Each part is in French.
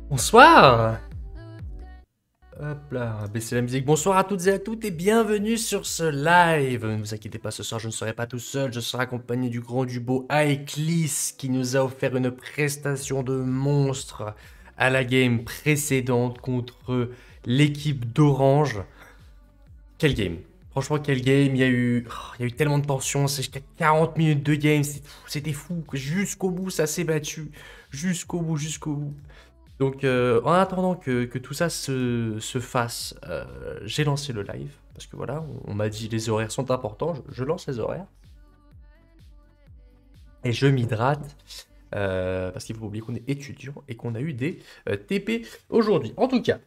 Bonsoir. Hop là, baissez la musique. Bonsoir à toutes et à toutes et bienvenue sur ce live. Ne vous inquiétez pas, ce soir je ne serai pas tout seul, je serai accompagné du grand, du beau Aeklis qui nous a offert une prestation de monstre à la game précédente contre l'équipe d'Orange. Quel game! Franchement, quel game! Il y a eu tellement de tensions, c'est jusqu'à 40 minutes de game, c'était fou. Jusqu'au bout, ça s'est battu. Jusqu'au bout, jusqu'au bout. Donc, en attendant que tout ça se fasse, j'ai lancé le live. Parce que voilà, on m'a dit les horaires sont importants. Je lance les horaires. Et je m'hydrate. Parce qu'il faut oublier qu'on est étudiant et qu'on a eu des TP aujourd'hui. En tout cas,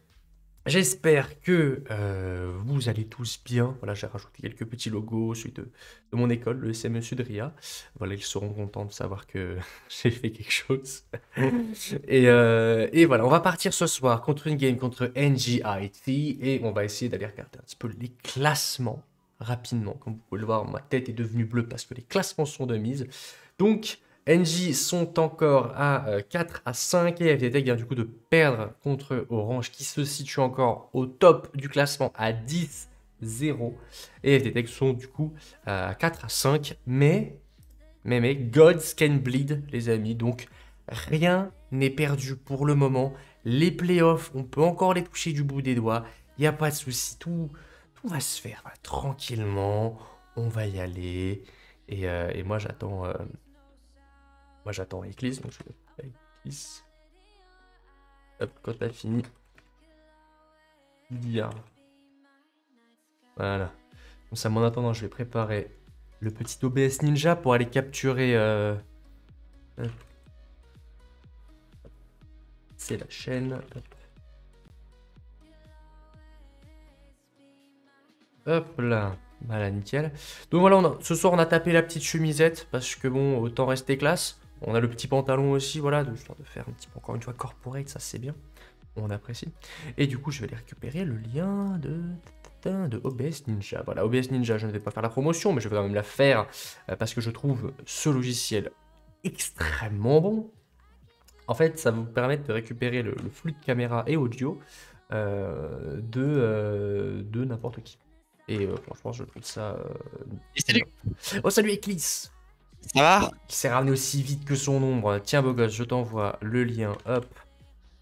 j'espère que vous allez tous bien. Voilà, j'ai rajouté quelques petits logos, celui de mon école, le SME Sudria. Voilà, ils seront contents de savoir que j'ai fait quelque chose. Et voilà, on va partir ce soir contre une game contre NGIT et on va essayer d'aller regarder un petit peu les classements rapidement. Comme vous pouvez le voir, ma tête est devenue bleue parce que les classements sont de mise. Donc, NG sont encore à 4 à 5 et FDTech vient du coup de perdre contre Orange qui se situe encore au top du classement à 10-0 et FDTech sont du coup à 4 à 5 mais Gods can bleed les amis, donc rien n'est perdu pour le moment. Les playoffs, on peut encore les toucher du bout des doigts, il n'y a pas de souci, tout va se faire voilà, tranquillement, on va y aller et moi j'attends Eclipse, donc je vais Eclipse. Hop, quand t'as fini. Bien. Voilà. Comme ça, en attendant, je vais préparer le petit OBS Ninja pour aller capturer. C'est la chaîne. Hop là. Voilà, nickel. Donc voilà, ce soir, on a tapé la petite chemisette parce que bon, autant rester classe. On a le petit pantalon aussi, voilà, histoire de faire un petit peu, encore une fois, corporate, ça c'est bien. On apprécie. Et du coup, je vais aller récupérer le lien de OBS Ninja. Voilà, OBS Ninja, je ne vais pas faire la promotion, mais je vais quand même la faire parce que je trouve ce logiciel extrêmement bon. En fait, ça va vous permettre de récupérer le flux de caméra et audio de n'importe qui. Et franchement, je trouve ça... Et salut. Oh, salut Eclipse! Ça va? Il s'est ramené aussi vite que son ombre. Tiens, beau gosse, je t'envoie le lien. Hop.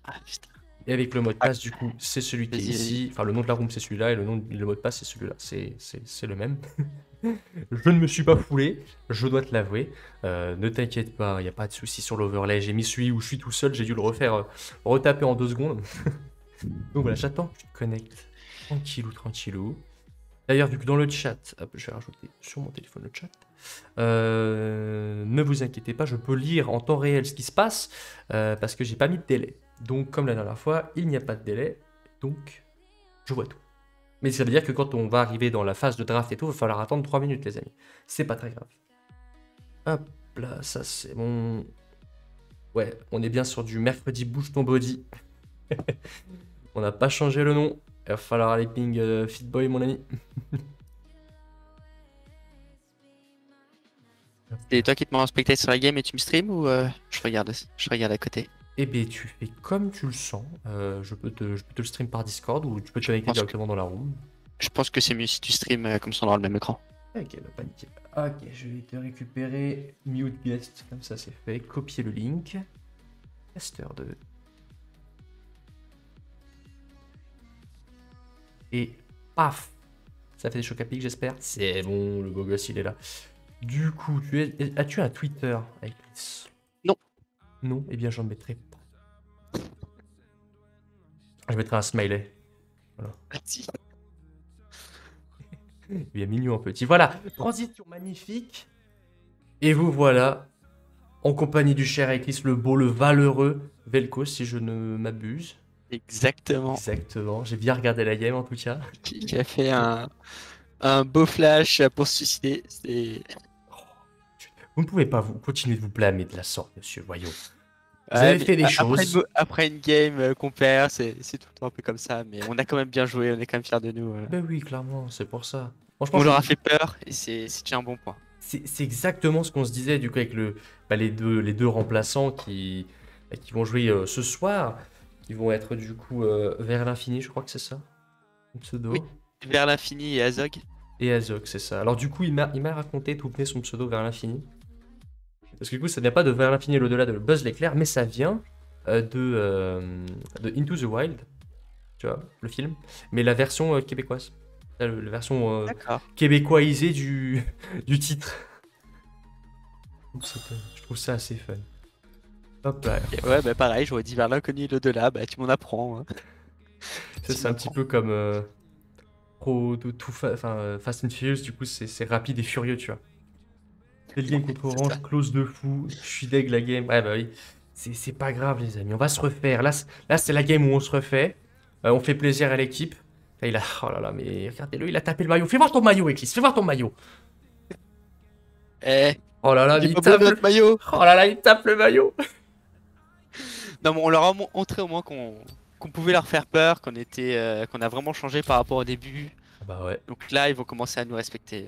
Ah, putain. Et avec le mot de Ah, passe, du coup, c'est celui qui est vas-y, ici. Enfin, le nom de la room, c'est celui-là. Et le mot de passe, c'est celui-là. C'est le même. Je ne me suis pas foulé, je dois te l'avouer. Ne t'inquiète pas, il n'y a pas de souci sur l'overlay. J'ai mis celui où je suis tout seul, j'ai dû le refaire, retaper en 2 secondes. Donc voilà, j'attends que tu te connectes. Tranquillou, tranquillou. D'ailleurs, du coup, dans le chat, hop, je vais rajouter sur mon téléphone le chat. Ne vous inquiétez pas, je peux lire en temps réel ce qui se passe parce que j'ai pas mis de délai. Donc, comme la dernière fois, il n'y a pas de délai. Donc, je vois tout. Mais ça veut dire que quand on va arriver dans la phase de draft et tout, il va falloir attendre 3 minutes, les amis. C'est pas très grave. Hop là, ça c'est bon. Ouais, on est bien sur du mercredi bouge ton body. On n'a pas changé le nom. Il va falloir aller ping Fitboy, mon ami. c'est toi qui te mets en spectateur sur la game et tu me stream ou je regarde à côté? Eh bien, tu fais comme tu le sens. Je peux te le stream par Discord ou tu peux te connecter directement dans la room. Je pense que c'est mieux si tu stream comme ça on aura le même écran. Ok, bah, pas nickel. Ok, je vais te récupérer mute guest, comme ça c'est fait. Copier le link. Caster 2. Et paf! Ça fait des chocs à pic, j'espère. C'est bon, le beau gosse, il est là. Du coup, as-tu un Twitter, Eclipse? Non. Non? Eh bien, j'en mettrai pas. Je mettrai un smiley. Voilà. Merci. Bien mignon, petit. Voilà, transition magnifique. Et vous voilà, en compagnie du cher Eclipse, le beau, le valeureux Velko, si je ne m'abuse. Exactement. Exactement, j'ai bien regardé la game en tout cas. Qui a fait un beau flash pour se suicider. Vous ne pouvez pas vous continuer de vous blâmer de la sorte, monsieur, voyons. Vous Ouais, avez mais fait des après choses. après une game qu'on perd, c'est tout le temps un peu comme ça. Mais on a quand même bien joué, on est quand même fiers de nous. Ben oui, clairement, c'est pour ça. Franchement, On leur a fait peur et c'est déjà un bon point. c'est exactement ce qu'on se disait du coup avec les deux remplaçants qui vont jouer ce soir. qui vont être du coup vers l'infini, je crois que c'est ça. Le pseudo. Oui, vers l'infini et Azog. Et Azog, c'est ça. Alors du coup, il m'a raconté d'où venait son pseudo vers l'infini. Parce que du coup, ça vient pas de vers l'infini et l'au-delà de Buzz l'éclair, mais ça vient de Into the Wild, tu vois, le film, mais la version québécoise. La version D'accord. québécoisée du titre. Je trouve ça assez fun. Hop là. Ok, ouais, bah pareil, j'aurais dit vers l'inconnu et l'au-delà, bah tu m'en apprends. Hein. Ça, Tu c'est un petit m'apprends. peu comme Fast and Furious, du coup, c'est rapide et furieux, tu vois. C'est le game contre C'est ça. Orange, close de fou, je suis deg la game. Ouais, bah oui, c'est pas grave, les amis, on va se refaire. Là c'est la game où on se refait, on fait plaisir à l'équipe. Là, oh là là, mais regardez-le, il a tapé le maillot. Fais voir ton maillot, Eclipse, fais voir ton maillot. Eh, Oh là là, il est mais il pas beau tape notre maillot! Oh là là, il tape le maillot. Non, mais on leur a montré au moins qu'on pouvait leur faire peur, qu'on a vraiment changé par rapport au début. Ah bah ouais. Donc là, ils vont commencer à nous respecter.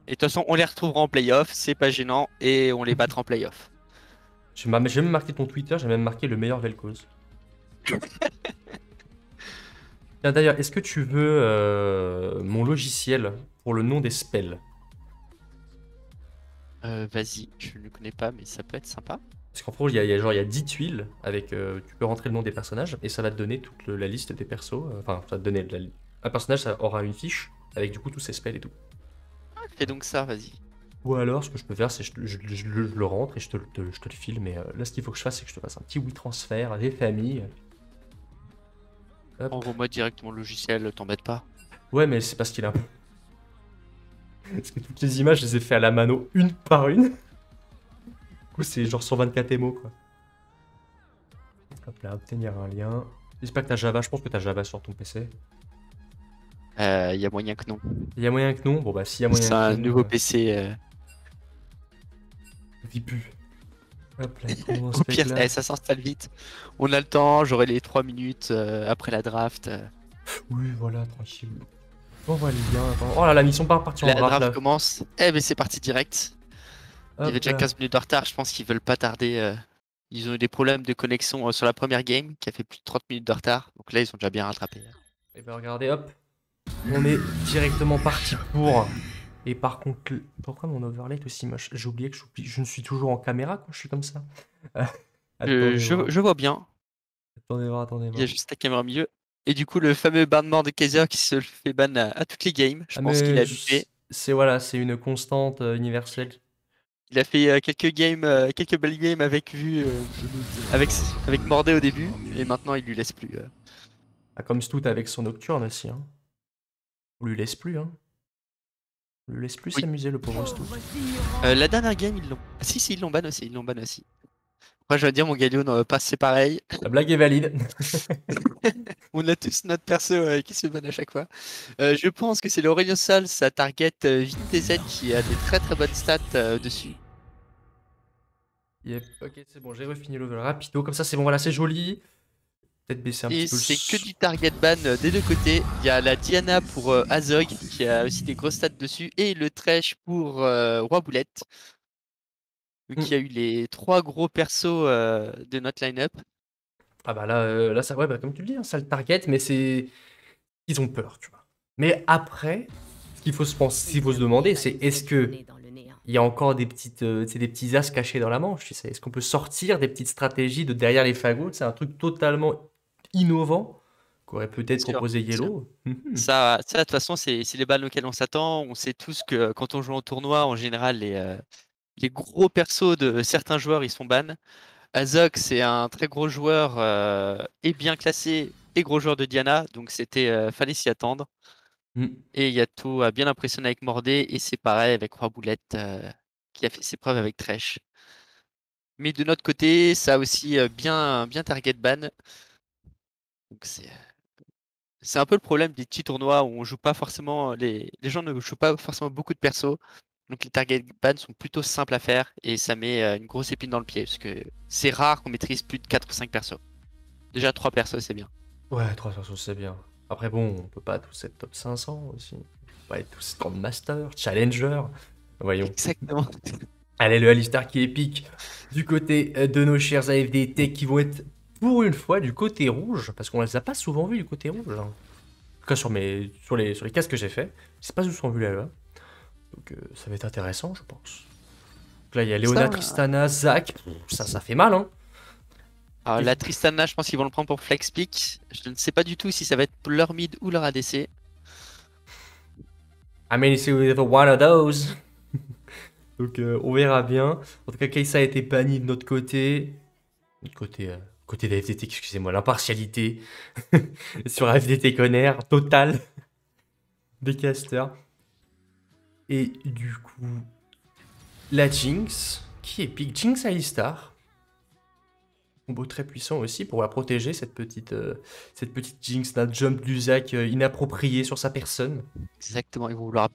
Et de toute façon, on les retrouvera en playoff, c'est pas gênant, et on les battra en playoff. J'ai même marqué ton Twitter, j'ai même marqué le meilleur Vel'Koz. Tiens, d'ailleurs, est-ce que tu veux mon logiciel pour le nom des spells? Vas-y, je ne le connais pas, mais ça peut être sympa. Parce qu'en gros, il y a 10 tuiles avec. Tu peux rentrer le nom des personnages et ça va te donner toute la liste des persos. Enfin, ça va te donner. Un personnage, ça aura une fiche avec du coup tous ses spells et tout. Fais donc ça, vas-y. Ou alors, ce que je peux faire, c'est je le rentre et je te le file. Mais là, ce qu'il faut que je fasse, c'est que je te fasse un petit WeTransfer des familles. Hop. Envoie-moi directement le logiciel, t'embête pas. Ouais, mais c'est parce qu'il a. Parce que toutes les images, je les ai fait à la mano, une par une. Du coup, c'est genre 124 émos, quoi. Hop là, obtenir un lien. J'espère que t'as Java, je pense que t'as Java sur ton PC. Il y a moyen que non. Il y a moyen que non. Bon, bah, s'il y a moyen C'est que un non, nouveau PC. vis plus. Hop là, comment on Au se fait pire, là? ça s'installe vite. On a le temps, j'aurai les 3 minutes après la draft. Oui, voilà, tranquille. On va aller bien. Attends. Oh là, la mission pas repartie en La draft draft là. commence. Eh ben c'est parti direct. Il y avait Hop déjà là. 15 minutes de retard, je pense qu'ils veulent pas tarder. Ils ont eu des problèmes de connexion sur la première game qui a fait plus de 30 minutes de retard. Donc là, ils ont déjà bien rattrapé. Et ben regardez, hop. On est directement parti pour. Et par contre, pourquoi mon overlay est aussi moche? J'ai oublié que je ne suis toujours en caméra quand je suis comme ça. Attendez voir. Je vois bien. Attendez voir, attendez Il y a voir. juste ta caméra au milieu. Et du coup, le fameux ban de mort de Kaiser qui se fait ban à toutes les games. Je Ah pense qu'il mais a loupé. c'est voilà, c'est une constante universelle. Il a fait quelques games, quelques belles games avec avec, avec Mordé au début. Et maintenant, il lui laisse plus. Ah, comme Stout avec son Nocturne aussi. Hein. On lui laisse plus, hein. On lui laisse plus Oui. s'amuser, le pauvre Stout. La dernière game, ils l'ont. Ah, si, si, ils l'ont ban aussi. Ils l'ont ban aussi. Moi, je veux dire, mon Galio, non, pas c'est pareil. La blague est valide. On a tous notre perso qui se ban à chaque fois. Je pense que c'est l'Aurelio Sol, sa target VTZ qui a des très très bonnes stats dessus. Yep, ok, c'est bon, j'ai refini le level rapido. Comme ça, c'est bon, voilà, c'est joli. Peut-être baisser un Et petit peu c'est que du target ban des deux côtés. Il y a la Diana pour Azog qui a aussi des grosses stats dessus. Et le Thresh pour Roi Boulette. Donc il y a eu les trois gros persos de notre line-up. Ah bah là ça, ouais, bah, comme tu le dis, hein, ça le target, mais c'est. Ils ont peur, tu vois. Mais après, ce qu'il faut se demander, c'est est-ce que il y a encore des petites, des petits as cachés dans la manche, tu sais. Est-ce qu'on peut sortir des petites stratégies de derrière les fagots? C'est un truc totalement innovant qu'aurait peut-être Sûr, proposé sûr. Yellow. Ça, de toute façon, c'est les balles auxquelles on s'attend. On sait tous que quand on joue en tournoi, en général, les gros persos de certains joueurs, ils sont ban. Azog, c'est un très gros joueur et bien classé et gros joueur de Diana, donc fallait s'y attendre. Mhm. Et Yato a bien impressionné avec Mordé et c'est pareil avec Roi Boulette qui a fait ses preuves avec Thresh. Mais de notre côté, ça a aussi bien target ban. Donc c'est un peu le problème des petits tournois où on joue pas forcément les gens ne jouent pas forcément beaucoup de persos. Donc les target bans sont plutôt simples à faire et ça met une grosse épine dans le pied parce que c'est rare qu'on maîtrise plus de 4 ou 5 persos. Déjà 3 persos c'est bien. Ouais, 3 persos, c'est bien. Après, bon, on peut pas tous être top 500 aussi. On peut pas être tous Grandmaster, Challenger. Voyons. Exactement. Allez, le Alistar qui est épique du côté de nos chers AFD Tech qui vont être pour une fois du côté rouge, parce qu'on les a pas souvent vus du côté rouge. Hein. En tout cas sur les casques que j'ai fait, c'est pas souvent vu là-bas. Donc ça va être intéressant, je pense. Donc là, il y a Léona, Ça, Tristana, Zach. Ça fait mal, hein. alors, la Tristana, je pense qu'ils vont le prendre pour flex pick. Je ne sais pas du tout si ça va être leur mid ou leur ADC. I mean, it's either one of those. Donc on verra bien. En tout cas, Kai'Sa a été banni de notre côté. De côté de la FDT, excusez-moi, l'impartialité sur la FDT Conner, total des casters. Et du coup, la Jinx, qui est pick Jinx Alistar. Combo très puissant aussi pour la protéger, cette petite Jinx d'un jump du Zac inapproprié sur sa personne. Exactement, il va vouloir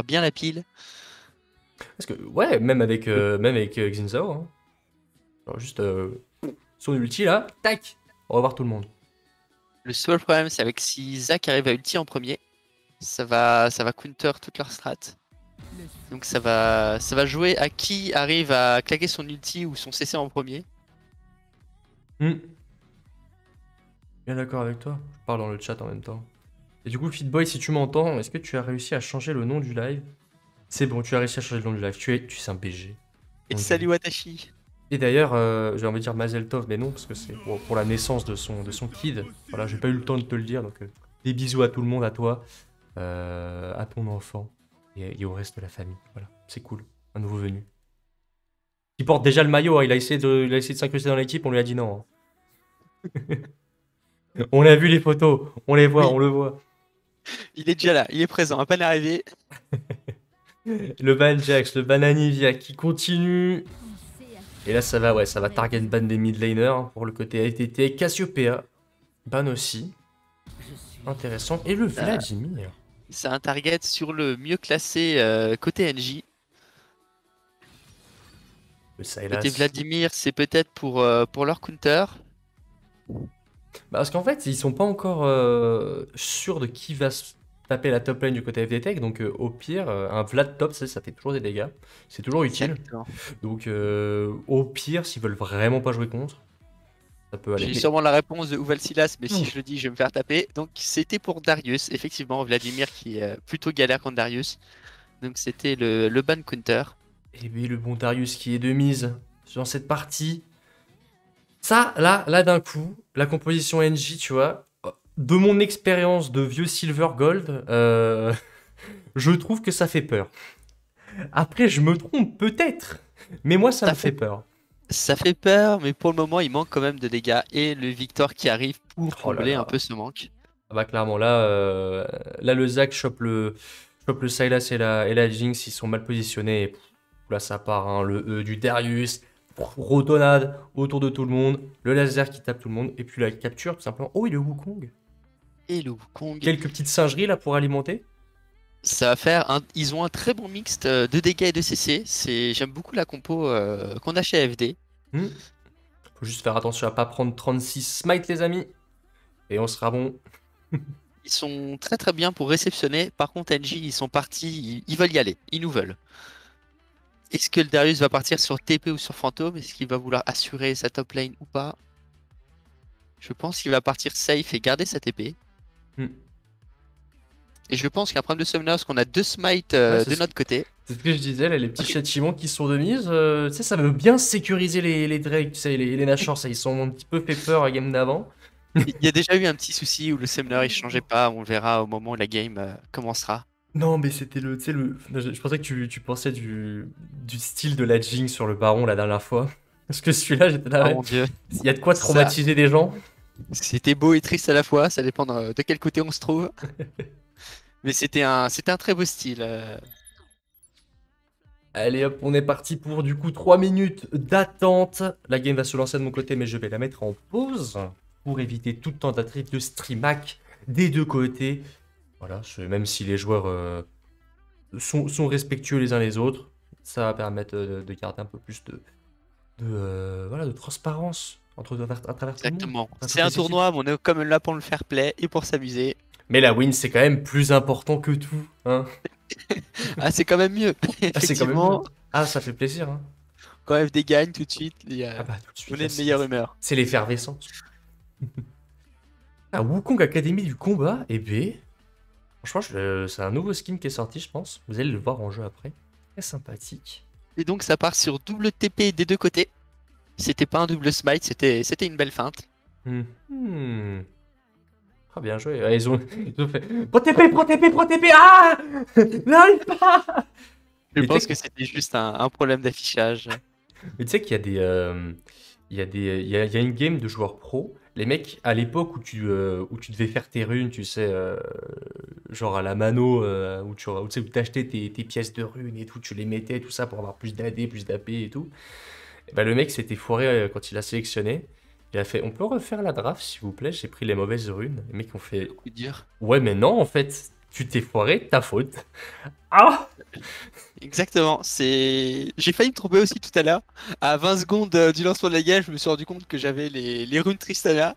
bien la pile. Parce que, ouais, même avec Xin Zhao. Hein. Alors juste son ulti là, tac, on va voir tout le monde. Le seul problème, c'est avec si Zac arrive à ulti en premier, ça va counter toute leur strat. Donc ça va jouer à qui arrive à claquer son ulti ou son CC en premier. Bien d'accord avec toi, je parle dans le chat en même temps. Et du coup, Fitboy, si tu m'entends, est-ce que tu as réussi à changer le nom du live? C'est bon, tu as réussi à changer le nom du live, tu es un BG. Et salut Watashi. Et d'ailleurs, j'ai envie de dire Mazel Tov, mais non, parce que c'est pour la naissance de son kid. Voilà, j'ai pas eu le temps de te le dire, donc des bisous à tout le monde, à toi, à ton enfant, et au reste de la famille. Voilà, c'est cool, un nouveau venu. Il porte déjà le maillot, hein, il a essayé de s'incruster dans l'équipe, on lui a dit non. Hein. On a vu les photos, on les voit, Oui. on le voit. Il est déjà là, il est présent, à peine arrivé. Le ban Jax, le ban Anivia qui continue. Et là, ça va target ban des mid laners pour le côté ATT. Cassiopeia, ban aussi. Intéressant. Et le Vladimir. C'est un target sur le mieux classé côté NJ. Le Sylas. Côté Vladimir, c'est peut-être pour leur counter. Bah, parce qu'en fait, ils sont pas encore sûrs de qui va se taper la top lane du côté FD Tech. Donc au pire, un Vlad top, ça fait toujours des dégâts. C'est toujours utile. Exactement. Donc au pire, s'ils veulent vraiment pas jouer contre, ça peut aller. J'ai Mais- sûrement la réponse de Uval Silas, mais si je le dis, je vais me faire taper. Donc c'était pour Darius, effectivement, Vladimir qui est plutôt galère contre Darius. Donc c'était le ban counter. Et oui, le bon Darius qui est de mise dans cette partie. Ça, là d'un coup, la composition NJ, tu vois, de mon expérience de vieux Silver Gold, je trouve que ça fait peur. Après, je me trompe peut-être, mais moi, ça me fait peur. Ça fait peur, mais pour le moment, il manque quand même de dégâts. Et le Victor qui arrive pour Oh là combler là. un peu ce manque. Ah bah clairement, là le Zac chope le Sylas et la Jinx, ils sont mal positionnés. Et pff, là, ça part, hein, le E du Darius, rotonnade autour de tout le monde, le laser qui tape tout le monde, et puis la capture, tout simplement. Oh, et le Wukong. Et le Wukong, Quelques petites singeries là pour alimenter. ça va faire Ils ont un très bon mixte de dégâts et de CC. J'aime beaucoup la compo qu'on a chez AFD. Faut juste faire attention à pas prendre 36 smite, les amis. Et on sera bon. Ils sont très très bien pour réceptionner. Par contre, NJ, ils sont partis, ils veulent y aller. Ils nous veulent. Est-ce que le Darius va partir sur TP ou sur Fantôme? Est-ce qu'il va vouloir assurer sa top lane ou pas? Je pense qu'il va partir safe et garder sa TP. Hmm. Et je pense qu'un problème de Summoners, qu'on a 2 smites Ouais, de notre côté. C'est ce que je disais, là, les petits châtiments qui sont de mise. Tu sais, ça veut bien sécuriser les Drake, tu sais, les Nashors, ça, ils sont un petit peu fait peur à game d'avant. Il y a déjà eu un petit souci où le Summoner il changeait pas. On le verra au moment où la game commencera. Non, mais c'était tu sais, je pensais que tu pensais du style de la Jinx sur le Baron la dernière fois. Parce que celui-là, j'étais là, Oh ouais. mon dieu. Il y a de quoi traumatiser des gens. C'était beau et triste à la fois. Ça dépend de quel côté on se trouve. Mais c'était un très beau style. Allez hop, on est parti pour du coup 3 minutes d'attente. La game va se lancer de mon côté, mais je vais la mettre en pause pour éviter toute tentative de stream hack des deux côtés. Voilà, même si les joueurs sont respectueux les uns les autres, ça va permettre de garder un peu plus de transparence à travers tout le monde. Exactement. Enfin, C'est un toutes les équipes. tournoi, mais on est comme là pour le fair play et pour s'amuser. Mais la win, c'est quand même plus important que tout. Hein. Ah, c'est quand même mieux. Ah, c'est quand même Effectivement, mieux. Ah, ça fait plaisir. Hein. Quand FD gagne tout de suite, Ah bah tout de suite, on là, est de meilleure humeur. c'est l'effervescence. Ah, Wukong Académie du combat, et B. Franchement, c'est un nouveau skin qui est sorti, je pense. Vous allez le voir en jeu après. Très sympathique. Et donc ça part sur double TP des deux côtés. C'était pas un double smite, c'était une belle feinte. Hmm. Ah, bien joué. Ah, ils ont fait. Pro TP, Pro TP, Pro TP. Ah. N'arrive pas. Je Mais tu sais pense que c'était juste un problème d'affichage. Mais tu sais qu'il y a des, il y a une game de joueurs pro. Les mecs, à l'époque où tu devais faire tes runes, tu sais, genre à la mano, où tu sais, où t'achetais tes pièces de runes et tout, tu les mettais, tout ça pour avoir plus d'AD, plus d'AP et tout. Et bah, le mec s'était foiré quand il a sélectionné. Il a fait, on peut refaire la draft, s'il vous plaît, j'ai pris les mauvaises runes. Les mecs ont fait, Coup dur. ouais, mais non, en fait, tu t'es foiré, ta faute. Ah! Exactement, j'ai failli me tromper aussi tout à l'heure. À 20 secondes du lancement de la game, je me suis rendu compte que j'avais les runes Tristana.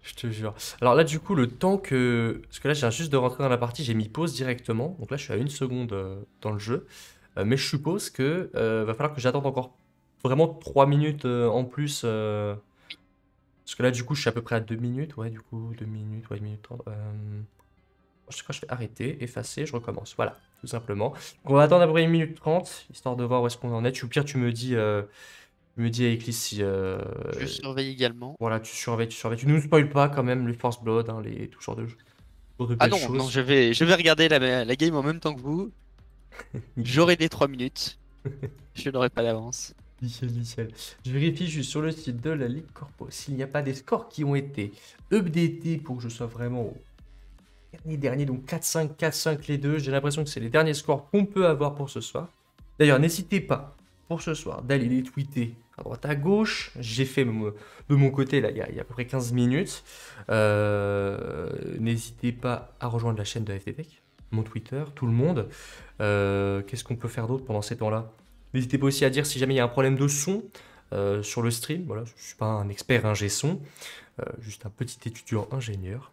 Je te jure. Alors là, du coup, le temps que. Parce que là, je viens juste de rentrer dans la partie, j'ai mis pause directement. Donc là, je suis à 1 seconde dans le jeu. Mais je suppose que va falloir que j'attende encore vraiment 3 minutes en plus. Parce que là, du coup, je suis à peu près à 2 minutes. Ouais, du coup, 2 minutes, ouais, 1 minute 30. Je crois que je vais arrêter, effacer, je recommence. Voilà, tout simplement. Donc, on va attendre à peu près 1 minute 30, histoire de voir où est-ce qu'on en est. Au pire, tu me dis à Eclipse si. Je surveille également. Voilà, tu surveilles, tu surveilles. Tu ne nous spoil pas quand même les Force Blood, hein, tout genre de Ah belles non, non, choses. je vais regarder la game en même temps que vous. J'aurai les 3 minutes. Je n'aurai pas d'avance. Nickel, nickel. Je vérifie juste sur le site de la Ligue Corpo s'il n'y a pas des scores qui ont été updatés pour que je sois vraiment au dernier, donc 4-5, 4-5 les deux. J'ai l'impression que c'est les derniers scores qu'on peut avoir pour ce soir. D'ailleurs, n'hésitez pas pour ce soir d'aller les tweeter à droite à gauche. J'ai fait de mon côté, là, il y a à peu près 15 minutes. N'hésitez pas à rejoindre la chaîne de FTTech, mon Twitter, tout le monde. Qu'est-ce qu'on peut faire d'autre pendant ces temps-là? N'hésitez pas aussi à dire si jamais il y a un problème de son sur le stream. Voilà, je ne suis pas un expert ingé son, juste un petit étudiant ingénieur,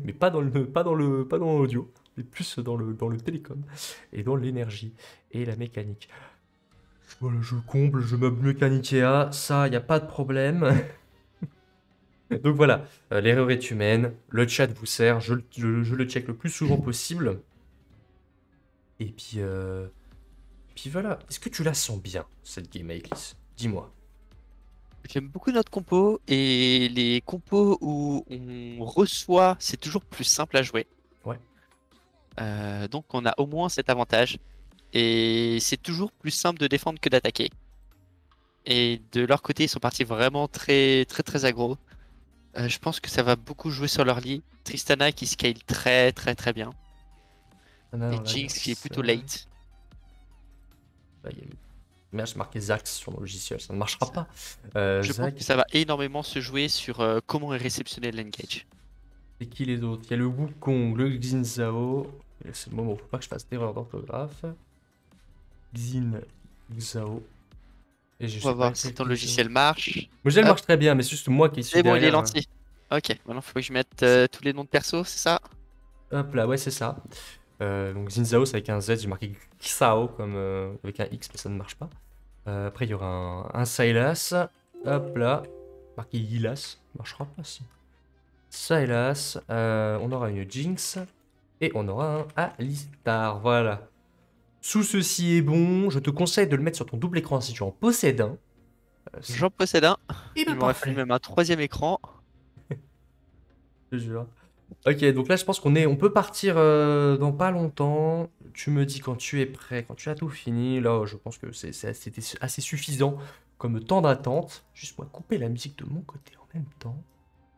mais pas dans l'audio, mais plus dans le télécom et dans l'énergie et la mécanique. Voilà, je comble, je meuble mieux qu'un Ikea, ça, il n'y a pas de problème. Donc voilà, l'erreur est humaine, le chat vous sert, je le check le plus souvent possible. Et puis voilà, est-ce que tu la sens bien, cette game, Eclipse? Dis-moi. J'aime beaucoup notre compo et les compos où on reçoit, c'est toujours plus simple à jouer. Ouais. Donc on a au moins cet avantage. Et c'est toujours plus simple de défendre que d'attaquer. Et de leur côté, ils sont partis vraiment très très très aggro. Je pense que ça va beaucoup jouer sur leur lit. Tristana qui scale très très très bien. Et Jinx qui est plutôt late. Là, il y a merde, j'ai marqué Zax sur mon logiciel, ça ne marchera pas. Je pense que ça va énormément se jouer sur comment est réceptionné l'engage. Et qui les autres? Il y a le Wukong, le Xin Zhao. C'est le moment où il ne faut pas que je fasse d'erreur d'orthographe. Xin Zhao. Et je On va voir si ton logiciel marche. Mon logiciel marche très bien, mais c'est juste moi qui suis C'est bon, il est derrière. lancé. Ok, maintenant il faut que je mette tous les noms de perso, c'est ça? Hop là, ouais, c'est ça. Donc Xin Zhao, c'est avec un Z, j'ai marqué Xao comme avec un X, mais ça ne marche pas. Après, il y aura un Sylas. Hop là, marqué Yilas, ça ne marchera pas si. Sylas, on aura une Jinx et on aura un Alistar. Voilà. Sous ceci est bon, je te conseille de le mettre sur ton double écran si tu en possèdes un. J'en possède un. Et ben Il m'aurait parfait. fallu même un troisième écran. Je te jure. Ok, donc là je pense on peut partir dans pas longtemps. Tu me dis quand tu es prêt, quand tu as tout fini. Là, je pense que c'était assez suffisant comme temps d'attente. Juste moi couper la musique de mon côté en même temps.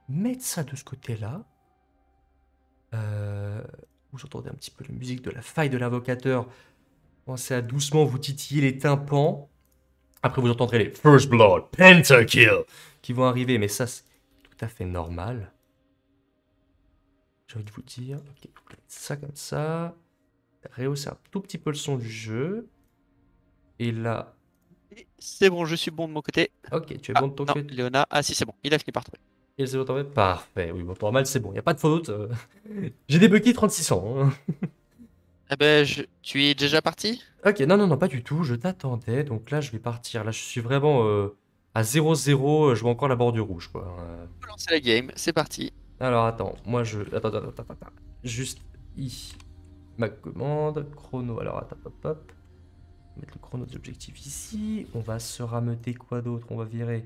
Mettre ça de ce côté-là. Vous entendez un petit peu la musique de la faille de l'invocateur. Commencez à doucement vous titiller les tympans. Après, vous entendrez les First Blood, Pentakill qui vont arriver, mais ça, c'est tout à fait normal. J'ai envie de vous dire, ok, vous mettez ça comme ça. Rehausser un tout petit peu le son du jeu. Et là, C'est bon, je suis bon de mon côté. ok, tu es Ah, bon de ton non, côté. Léona. Ah si, c'est bon, il a fini par trouver. Et c'est bon, parfait. Oui, bon, normal, c'est bon, il n'y a pas de faute. J'ai débuggy 3600. Hein. Ah ben, tu es déjà parti? Ok, non, non, non, pas du tout. Je t'attendais. Donc là, je vais partir. Là, je suis vraiment à 0-0. Je vois encore la bordure rouge, quoi. On lance la game, c'est parti. Alors, attends. Moi, je. Attends, attends, attends, attends, attends. Juste ma commande. Chrono. Alors, attends, hop, hop. Mettre le chrono des objectifs ici. On va se rameuter quoi d'autre? On va virer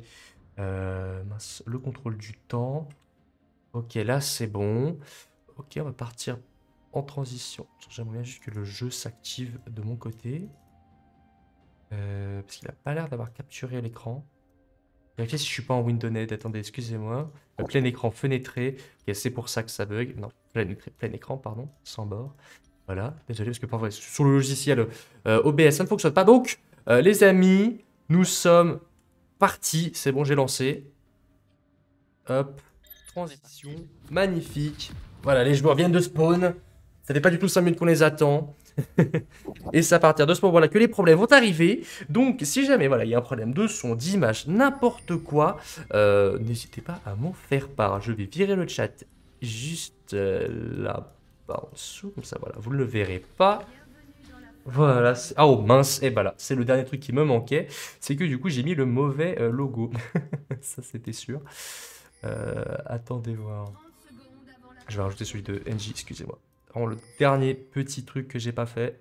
mince, le contrôle du temps. Ok, là, c'est bon. Ok, on va partir en transition. J'aimerais bien juste que le jeu s'active de mon côté. Parce qu'il a pas l'air d'avoir capturé l'écran. Vérifiez si je suis pas en WindowNet. Attendez, excusez-moi. Plein écran fenêtré. Ok, c'est pour ça que ça bug. Non, plein écran, pardon, sans bord. Voilà, désolé parce que parfois sur le logiciel OBS ça ne fonctionne pas. Donc, les amis, nous sommes partis. C'est bon, j'ai lancé. Hop, transition, magnifique. Voilà, les joueurs viennent de spawn. Ça fait pas du tout 5 minutes qu'on les attend. Et c'est à partir de ce moment-là que les problèmes vont arriver. Donc, si jamais voilà, il y a un problème de son, d'image, n'importe quoi, n'hésitez pas à m'en faire part. Je vais virer le chat juste là-bas en dessous. Comme ça, voilà, vous ne le verrez pas. Voilà. Ah oh mince, et bah là, c'est le dernier truc qui me manquait. C'est que du coup, j'ai mis le mauvais logo. Ça, c'était sûr. Attendez voir. Je vais rajouter celui de NJ, excusez-moi. Vraiment le dernier petit truc que j'ai pas fait.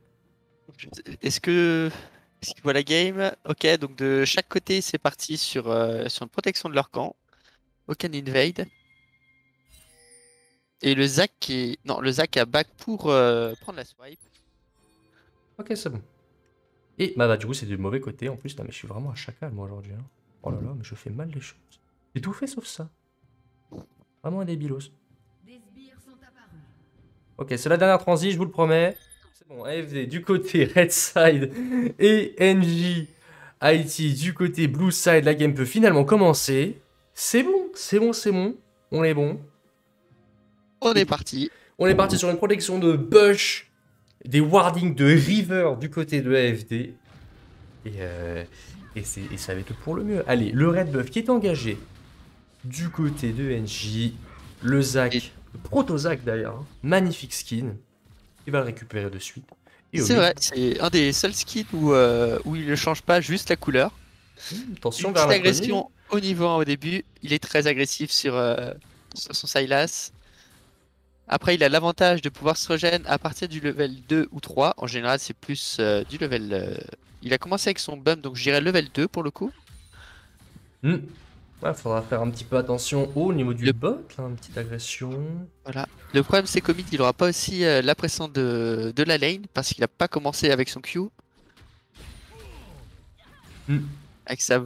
Est-ce que tu vois la game? Ok, donc de chaque côté, c'est parti sur une protection de leur camp. Aucun invade. Et le Zac Non, le Zac a back pour prendre la swipe. Ok, c'est bon. Et bah, du coup, c'est du mauvais côté en plus. Non, mais je suis vraiment un chacal moi aujourd'hui, hein. Oh là là, mais je fais mal les choses. J'ai tout fait sauf ça. Vraiment un débilos. Ok, c'est la dernière transi, je vous le promets. C'est bon, AFD du côté Red Side et NJ IT du côté Blue Side. La game peut finalement commencer. C'est bon, c'est bon, c'est bon. On est bon. On est parti. On est parti sur une protection de Bush, des wardings de River du côté de AFD. Et ça va être pour le mieux. Allez, le Red Buff qui est engagé du côté de NJ. Le Zac, le proto-Zac d'ailleurs. Hein. Magnifique skin. Il va le récupérer de suite. C'est vrai, c'est un des seuls skins où il ne change pas juste la couleur. Attention Une vers petite l'inconnu. agression au niveau 1 au début. Il est très agressif sur son Sylas. Après, il a l'avantage de pouvoir se regen à partir du level 2 ou 3. En général, c'est plus du level... Il a commencé avec son bump, donc je dirais level 2 pour le coup. Ouais, faudra faire un petit peu attention au niveau du Le, bot, là, une petite agression. voilà. Le problème, c'est qu'au mid, il aura pas aussi la pression de la lane, parce qu'il a pas commencé avec son Q. Avec sa...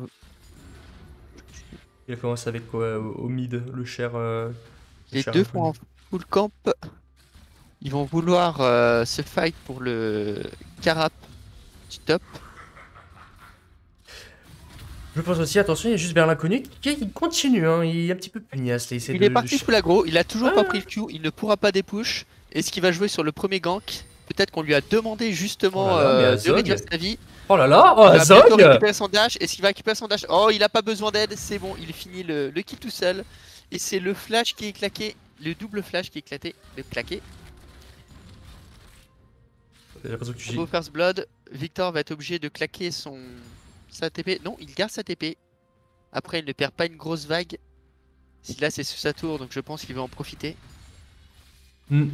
Il a commencé avec quoi au mid, le cher. Les deux font en full camp. Ils vont vouloir se fight pour le carap du top. Je pense aussi, attention, il y a juste vers l'inconnu qui continue, hein, il est un petit peu pugnace. Là, Il est parti full aggro, il a toujours pas Ah. pris le Q, il ne pourra pas dépush. Est-ce qu'il va jouer sur le premier gank? Peut-être qu'on lui a demandé justement Oh là là, mais de réduire Azog. sa vie. Oh là là, oh Il va bientôt Azog. récupérer son dash. Est-ce qu'il va récupérer son dash? Oh, il a pas besoin d'aide, c'est bon, il finit le kill tout seul. Et c'est le flash qui est claqué, le double flash qui est claqué. J'ai l'impression que tu Beau first blood, Victor va être obligé de claquer sa TP. Non, il garde sa TP. Après, il ne perd pas une grosse vague. Si là, c'est sur sa tour, donc je pense qu'il va en profiter. Ah,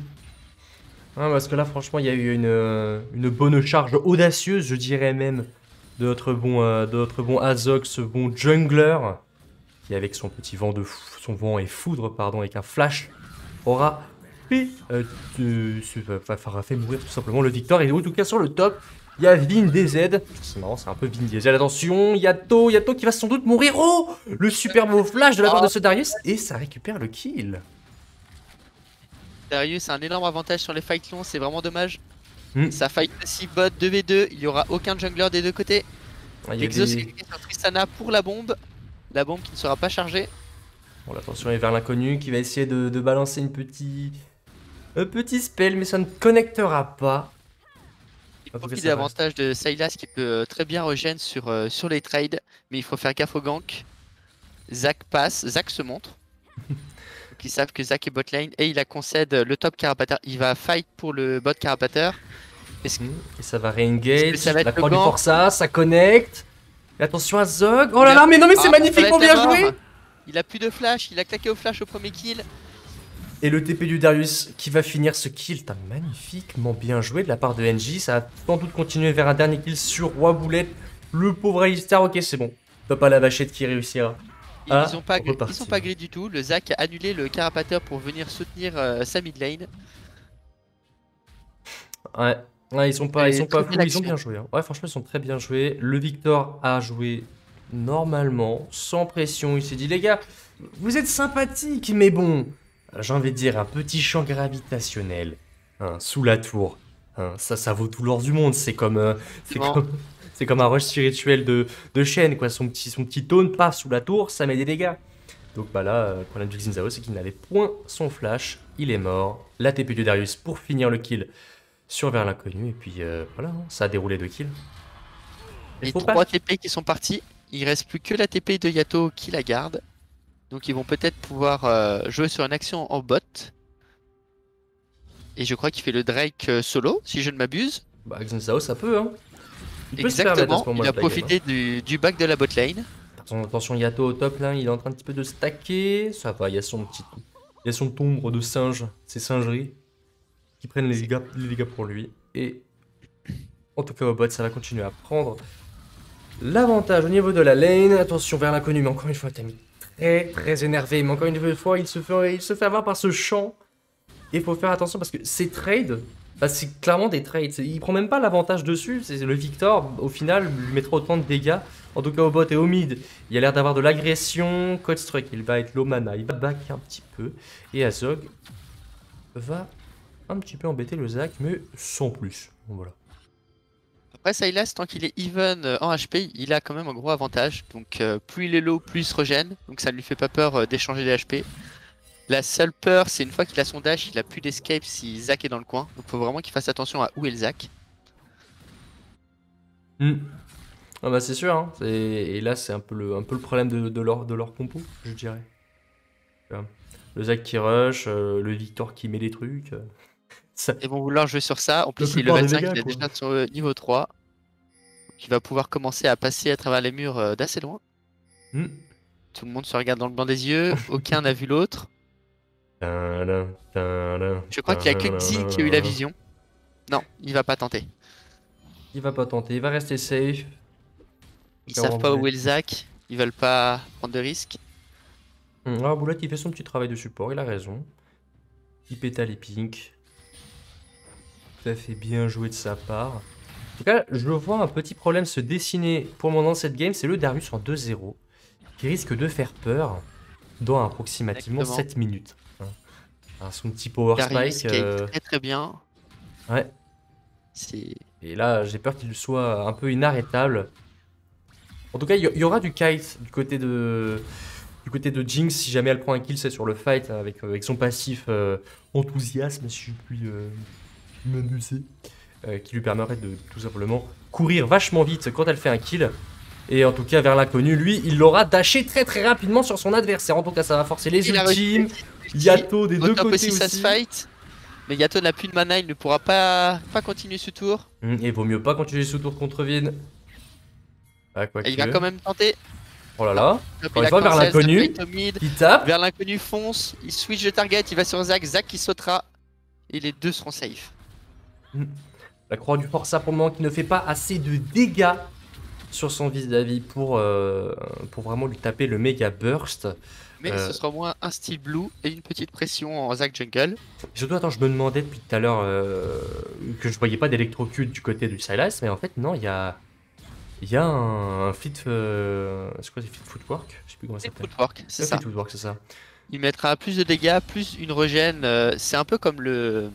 parce que là, franchement, il y a eu une bonne charge audacieuse, je dirais même, de notre bon Azog, ce bon jungler, qui avec son petit son vent et foudre, pardon, avec un flash, aura fait, fait mourir tout simplement le Victor. Et en tout cas, sur le top, il y a Vin DZ. C'est marrant, c'est un peu Vin Diesel. Attention, Yato qui va sans doute mourir. Oh, le super beau flash de la part de ce Darius. Et ça récupère le kill. Darius a un énorme avantage sur les fights longs, c'est vraiment dommage. Mm. Ça fight aussi bot 2v2, il n'y aura aucun jungler des deux côtés. Exos qui est sur Tristana pour la bombe qui ne sera pas chargée. Bon, attention, il est vers l'inconnu qui va essayer de balancer un petit spell, mais ça ne connectera pas. Il profite des avantages de Sylas qui peut très bien regen sur les trades, mais il faut faire gaffe au gank. Zac passe, Zac se montre. Donc ils savent que Zac est bot lane et il a concède le top carapateur. Il va fight pour le bot carapateur. Est-ce que, Et ça va est-ce que re-engage. ça va La être le croix du gank? Força, ça connecte. Et attention à Zog. Oh là Il a- là, mais non, mais c'est Ah, magnifiquement Paula est bien mort. joué. Il a plus de flash, il a claqué au flash au premier kill. Et le TP du Darius qui va finir ce kill. T'as magnifiquement bien joué de la part de NJ. Ça va sans doute continuer vers un dernier kill sur Roi Boulette. Le pauvre Alistar, ok, c'est bon. Pas la vachette qui réussira. Ils ont pas repartir. gris du tout. Le Zac a annulé le carapateur pour venir soutenir sa mid lane. Ouais. Ouais, ils sont pas Et très fous, belle ils ont action. bien joué. Hein. Ouais, franchement, ils sont très bien joués. Le Victor a joué normalement, sans pression. Il s'est dit, les gars, vous êtes sympathiques, mais bon, j'ai envie de dire un petit champ gravitationnel hein, sous la tour. Hein, ça vaut tout l'or du monde. C'est Bon. comme, c'est comme un rush spirituel de Shen, quoi. Son petit taunt, paf, sous la tour, ça met des dégâts. Donc bah là, le problème du Xin Zhao, c'est qu'il n'avait point son flash. Il est mort. La TP de Darius pour finir le kill sur vers l'inconnu. Et puis voilà, hein, ça a déroulé 2 kills. Les faut 3 pas- TP qui sont partis. Il reste plus que la TP de Yato qui la garde. Donc ils vont peut-être pouvoir jouer sur une action en bot. Et je crois qu'il fait le Drake solo, si je ne m'abuse. Bah, Xin Zhao, ça peut, hein. Il peut se permettre à Exactement, ce moment-là il a de la game, profité du back de la bot lane. hein. Attention, Yato au top là, il est en train un petit peu de stacker. Ça va, il y a son ombre de singe, ses singeries, qui prennent les dégâts pour lui. Et en tout cas, au bot, ça va continuer à prendre l'avantage au niveau de la lane. Attention vers l'inconnu, mais encore une fois, Camille très énervé. Mais encore une fois, il se fait avoir par ce champ. Et il faut faire attention parce que ces trades, bah, c'est clairement des trades. Il prend même pas l'avantage dessus. C'est le Victor, au final, lui mettra autant de dégâts. En tout cas, au bot et au mid, il y a l'air d'avoir de l'agression. Code Struck, il va être low mana, il va back un petit peu. Et Azog va un petit peu embêter le Zac, mais sans plus. Bon, voilà. Après Sylas, tant qu'il est even en HP, il a quand même un gros avantage. Donc plus il est low, plus il se régène. Donc ça ne lui fait pas peur d'échanger des HP. La seule peur, c'est une fois qu'il a son dash, il a plus d'escape si Zac est dans le coin. Donc faut vraiment qu'il fasse attention à où est le Zac. Ah bah c'est sûr, hein. Et là c'est un peu le problème de leur compo, je dirais. Le Zac qui rush, le Victor qui met des trucs. Ça... Ils vont vouloir jouer sur ça. En plus, il est plupart level des 5, dégâts, il est quoi. déjà sur niveau 3. Donc il va pouvoir commencer à passer à travers les murs d'assez loin. Hmm. Tout le monde se regarde dans le blanc des yeux, aucun n'a vu l'autre. Je crois qu'il y a que Xi qui a eu la vision. Non, il va pas tenter. Il va pas tenter, il va rester safe. Ils savent pas où est le Zac, ils veulent pas prendre de risques. Ah, Boulette, il fait son petit travail de support, il a raison. Il péta les pinks. Tout à fait bien joué de sa part. En tout cas, je vois un petit problème se dessiner pour le moment dans cette game, c'est le Darius en 2-0, qui risque de faire peur dans approximativement Exactement. 7 minutes. Hein. Alors, son petit power Darius spike. game très très bien. Ouais. Et là, j'ai peur qu'il soit un peu inarrêtable. En tout cas, il y aura du kite du côté de Jinx si jamais elle prend un kill, c'est sur le fight avec son passif enthousiasme, si je puis m'amuser, qui lui permettrait de tout simplement courir vachement vite quand elle fait un kill. Et en tout cas, vers l'inconnu, lui, il l'aura dashé très très rapidement sur son adversaire. En tout cas, ça va forcer les Il a ultimes. réussi. Yato des Au deux top côtés aussi, ça se fight. Mais Yato n'a plus de mana, il ne pourra pas continuer ce tour. Et vaut mieux pas continuer sous tour contre Vin. Ah, quoi Et il que. va quand même tenter. Oh là là. Hop, Encore il une a fois, vers cancel, l'inconnu. ça fight au mid. Qui tape. Vers l'inconnu fonce, il switch de target, il va sur Zac, Zac qui sautera. Et les deux seront safe. La croix du Força pour le moment qui ne fait pas assez de dégâts sur son vis-à-vis pour vraiment lui taper le méga burst. Mais ce sera au moins un style blue et une petite pression en Zac jungle. Et surtout, attends, je me demandais depuis tout à l'heure que je voyais pas d'électrocute du côté du Sylas, mais en fait, non, il y a un fit. C'est quoi, c'est fit footwork? Je sais plus comment ça C'est s'appelle. footwork, c'est ça. Fit footwork, c'est ça. Il mettra plus de dégâts, plus une régène. C'est un peu comme le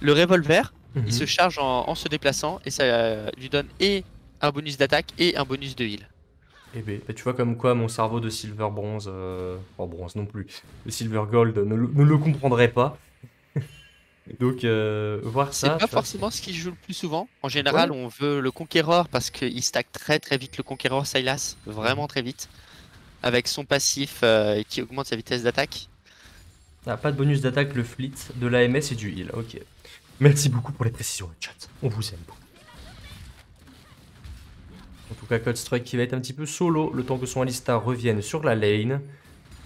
revolver. Il se charge en se déplaçant et ça lui donne et un bonus d'attaque et un bonus de heal. Eh ben, tu vois comme quoi mon cerveau de silver bronze, pas bronze non plus, de silver gold ne le comprendrait pas. Donc voir C'est ça. pas tu vois, forcément ce qui se joue le plus souvent. En général, on veut le conquéreur parce qu'il stack très très vite le conquéreur Sylas, vraiment très vite, avec son passif qui augmente sa vitesse d'attaque. Ah, pas de bonus d'attaque, le fleet, de l'AMS et du heal, ok. Merci beaucoup pour les précisions, chat. On vous aime beaucoup. En tout cas, Coldstrike qui va être un petit peu solo le temps que son Alistar revienne sur la lane.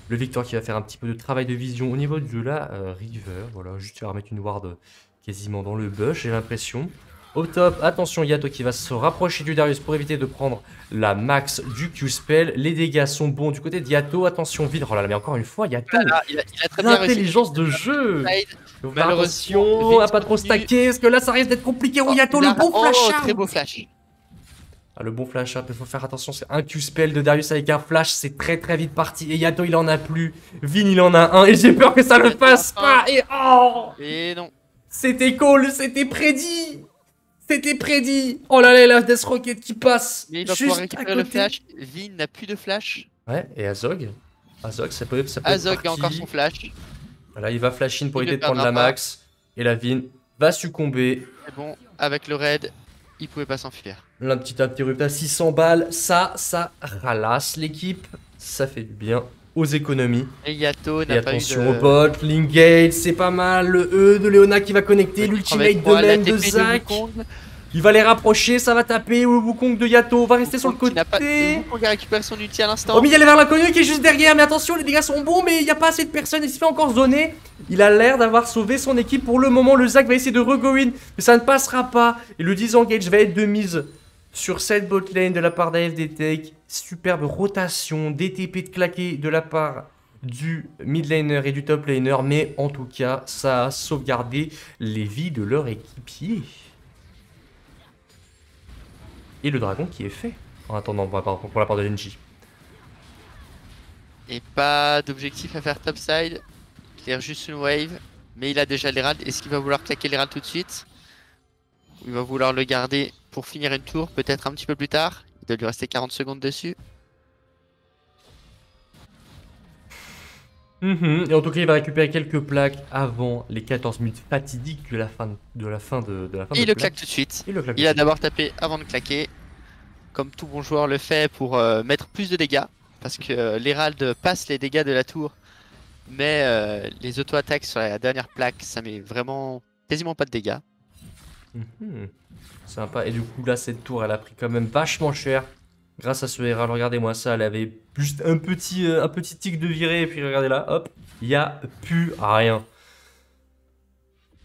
Le Victor qui va faire un petit peu de travail de vision au niveau de la river. Voilà, juste faire mettre une ward quasiment dans le bush, j'ai l'impression. Au top, attention Yato qui va se rapprocher du Darius pour éviter de prendre la max du Q-spell. Les dégâts sont bons du côté de Yato. Attention, vide. Oh là là, mais encore une fois, Yato. Il a très bien réussi. L'intelligence de jeu. Malheureusement, attention à pas trop stacker, parce que là ça risque d'être compliqué. Oh, Yato, le bon flash out. Très beau flash. Ah, le bon flash up, il faut faire attention, c'est un Q-spell de Darius avec un flash, c'est très très vite parti. Et Yato il en a plus, Vin il en a un, et j'ai peur que ça le fasse pas. Et oh, et non. C'était call, c'était prédit. C'était prédit. Oh là là, la Death Rocket qui passe. Mais il va pouvoir récupérer le flash. Vin n'a plus de flash. Ouais, et Azog. Azog, ça peut Azog a encore son flash. Voilà, il va flash in pour éviter de prendre la max. Et la Vin va succomber. C'est bon, avec le raid, il pouvait pas s'enfuir. Un petit rup à 600 balles. Ça ralasse l'équipe. Ça fait du bien aux économies. Et Yato n'a pas eu de... attention au bot, Lingate, c'est pas mal. Le E de Leona qui va connecter. L'ultimate de même de Zac. Il va les rapprocher, ça va taper. Le Wukong de Yato va rester sur le côté. Wukong a récupéré son ulti à l'instant. Oh, mais il y a le vers l'inconnu qui est juste derrière. Mais attention, les dégâts sont bons, mais il n'y a pas assez de personnes. Il se fait encore zoner. Il a l'air d'avoir sauvé son équipe pour le moment. Le Zac va essayer de re-go-in, mais ça ne passera pas. Et le disengage va être de mise sur cette bot lane de la part d'AFD Tech. Superbe rotation, DTP de claquer de la part du mid laner et du top laner. Mais en tout cas, ça a sauvegardé les vies de leur équipier. Et le dragon qui est fait en attendant pour la part de Genji. Et pas d'objectif à faire topside. Il clear juste une wave. Mais il a déjà l'Herald. Est-ce qu'il va vouloir claquer l'Herald tout de suite? Ou il va vouloir le garder pour finir une tour, peut-être un petit peu plus tard? Il doit lui rester 40 secondes dessus. Et en tout cas, il va récupérer quelques plaques avant les 14 minutes fatidiques de la fin de Et il le claque tout de suite. Il a d'abord tapé avant de claquer. Comme tout bon joueur le fait pour mettre plus de dégâts. Parce que l'Herald passe les dégâts de la tour. Mais les auto-attaques sur la dernière plaque, ça met vraiment quasiment pas de dégâts. Sympa. Et du coup, là, cette tour, elle a pris quand même vachement cher. Grâce à ce Herald, regardez-moi ça, elle avait juste un petit tic de virée, et puis regardez là, hop, il n'y a plus rien. En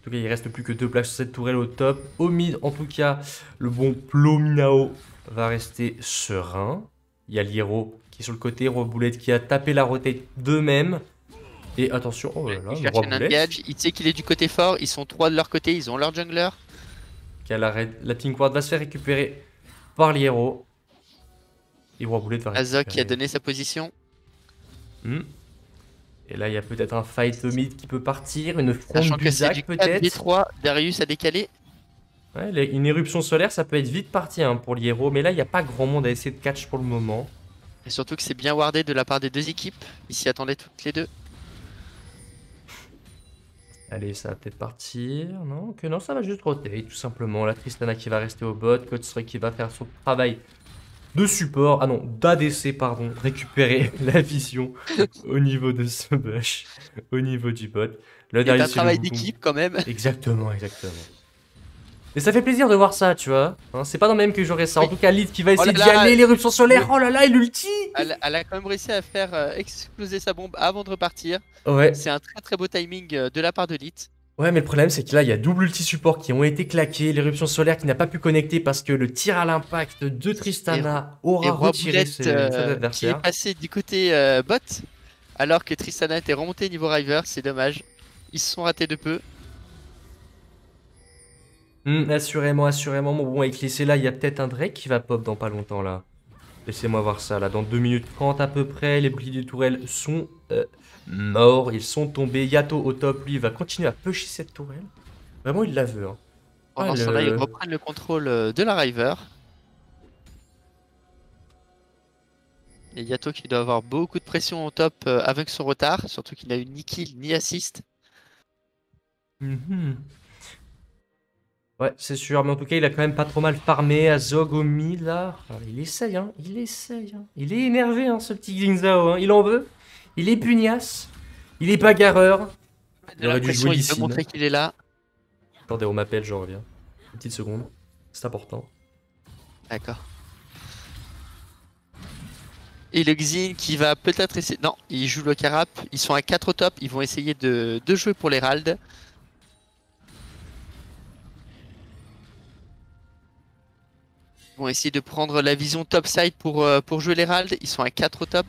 tout cas, il reste plus que 2 plaques sur cette tourelle au top. Au mid, en tout cas, le bon Plominao va rester serein. Il y a l'Hiro qui est sur le côté, Roi Boulette qui a tapé la rotate d'eux-mêmes. Et attention, oh là là, il cherche un engage, il sait qu'il est du côté fort, ils sont 3 de leur côté, ils ont leur jungler. La Pink Ward va se faire récupérer par l'Hiro. Et Roi Boulette va Azog qui a donné sa position. Et là, il y a peut-être un fight mid qui peut partir. Une fronde du Zac peut-être. D3, Darius a décalé. Ouais, une éruption solaire, ça peut être vite parti pour l'Hiro. Mais là, il n'y a pas grand monde à essayer de catch pour le moment. Et surtout que c'est bien wardé de la part des deux équipes. Ils s'y attendaient toutes les deux. Allez, ça va peut-être partir. Non, que non, ça va juste roter tout simplement. La Tristana qui va rester au bot. Coldstrike qui va faire son travail de support, d'ADC pardon, récupérer la vision au niveau de ce bush, au niveau du bot. Le Darius, un travail d'équipe quand même. Exactement. Et ça fait plaisir de voir ça, tu vois. C'est pas dans le même que j'aurais ça. En tout cas, Lid qui va essayer d'y aller, l'éruption solaire. Oh là là, et l'ulti. Elle a quand même réussi à faire exploser sa bombe avant de repartir. Ouais. C'est un très beau timing de la part de Lid. Ouais, mais le problème, c'est que là, il y a double ulti support qui ont été claqués. L'éruption solaire qui n'a pas pu connecter parce que le tir à l'impact de Tristana aura retiré ses adversaires. Qui est passé du côté bot, alors que Tristana était remonté niveau River. C'est dommage. Ils se sont ratés de peu. Assurément. Bon, avec les là, il y a peut-être un Drake qui va pop dans pas longtemps, là. Laissez-moi voir ça, là. Dans 2 minutes 30 à peu près, les boucliers de tourelle sont... morts, ils sont tombés. Yato au top, lui, il va continuer à pusher cette tourelle. Vraiment, il la veut. Pendant ce temps-là, ils reprennent le contrôle de la River. Et Yato qui doit avoir beaucoup de pression au top avec son retard, surtout qu'il n'a eu ni kill ni assist. Ouais, c'est sûr, mais en tout cas, il a quand même pas trop mal farmé. Azog au mid, là. Alors, il essaye. Il est énervé, ce petit Ginzao. Il en veut. Il est pugnace. Il est bagarreur. Il aurait dû jouer il veut montrer qu'il est là. Attendez, on m'appelle, je reviens. Une petite seconde. C'est important. D'accord. Et le Xin qui va peut-être essayer... Non, il joue le Carap. Ils sont à 4 au top. Ils vont essayer de jouer pour l'Herald. Ils vont essayer de prendre la vision topside pour jouer l'Herald. Ils sont à 4 au top.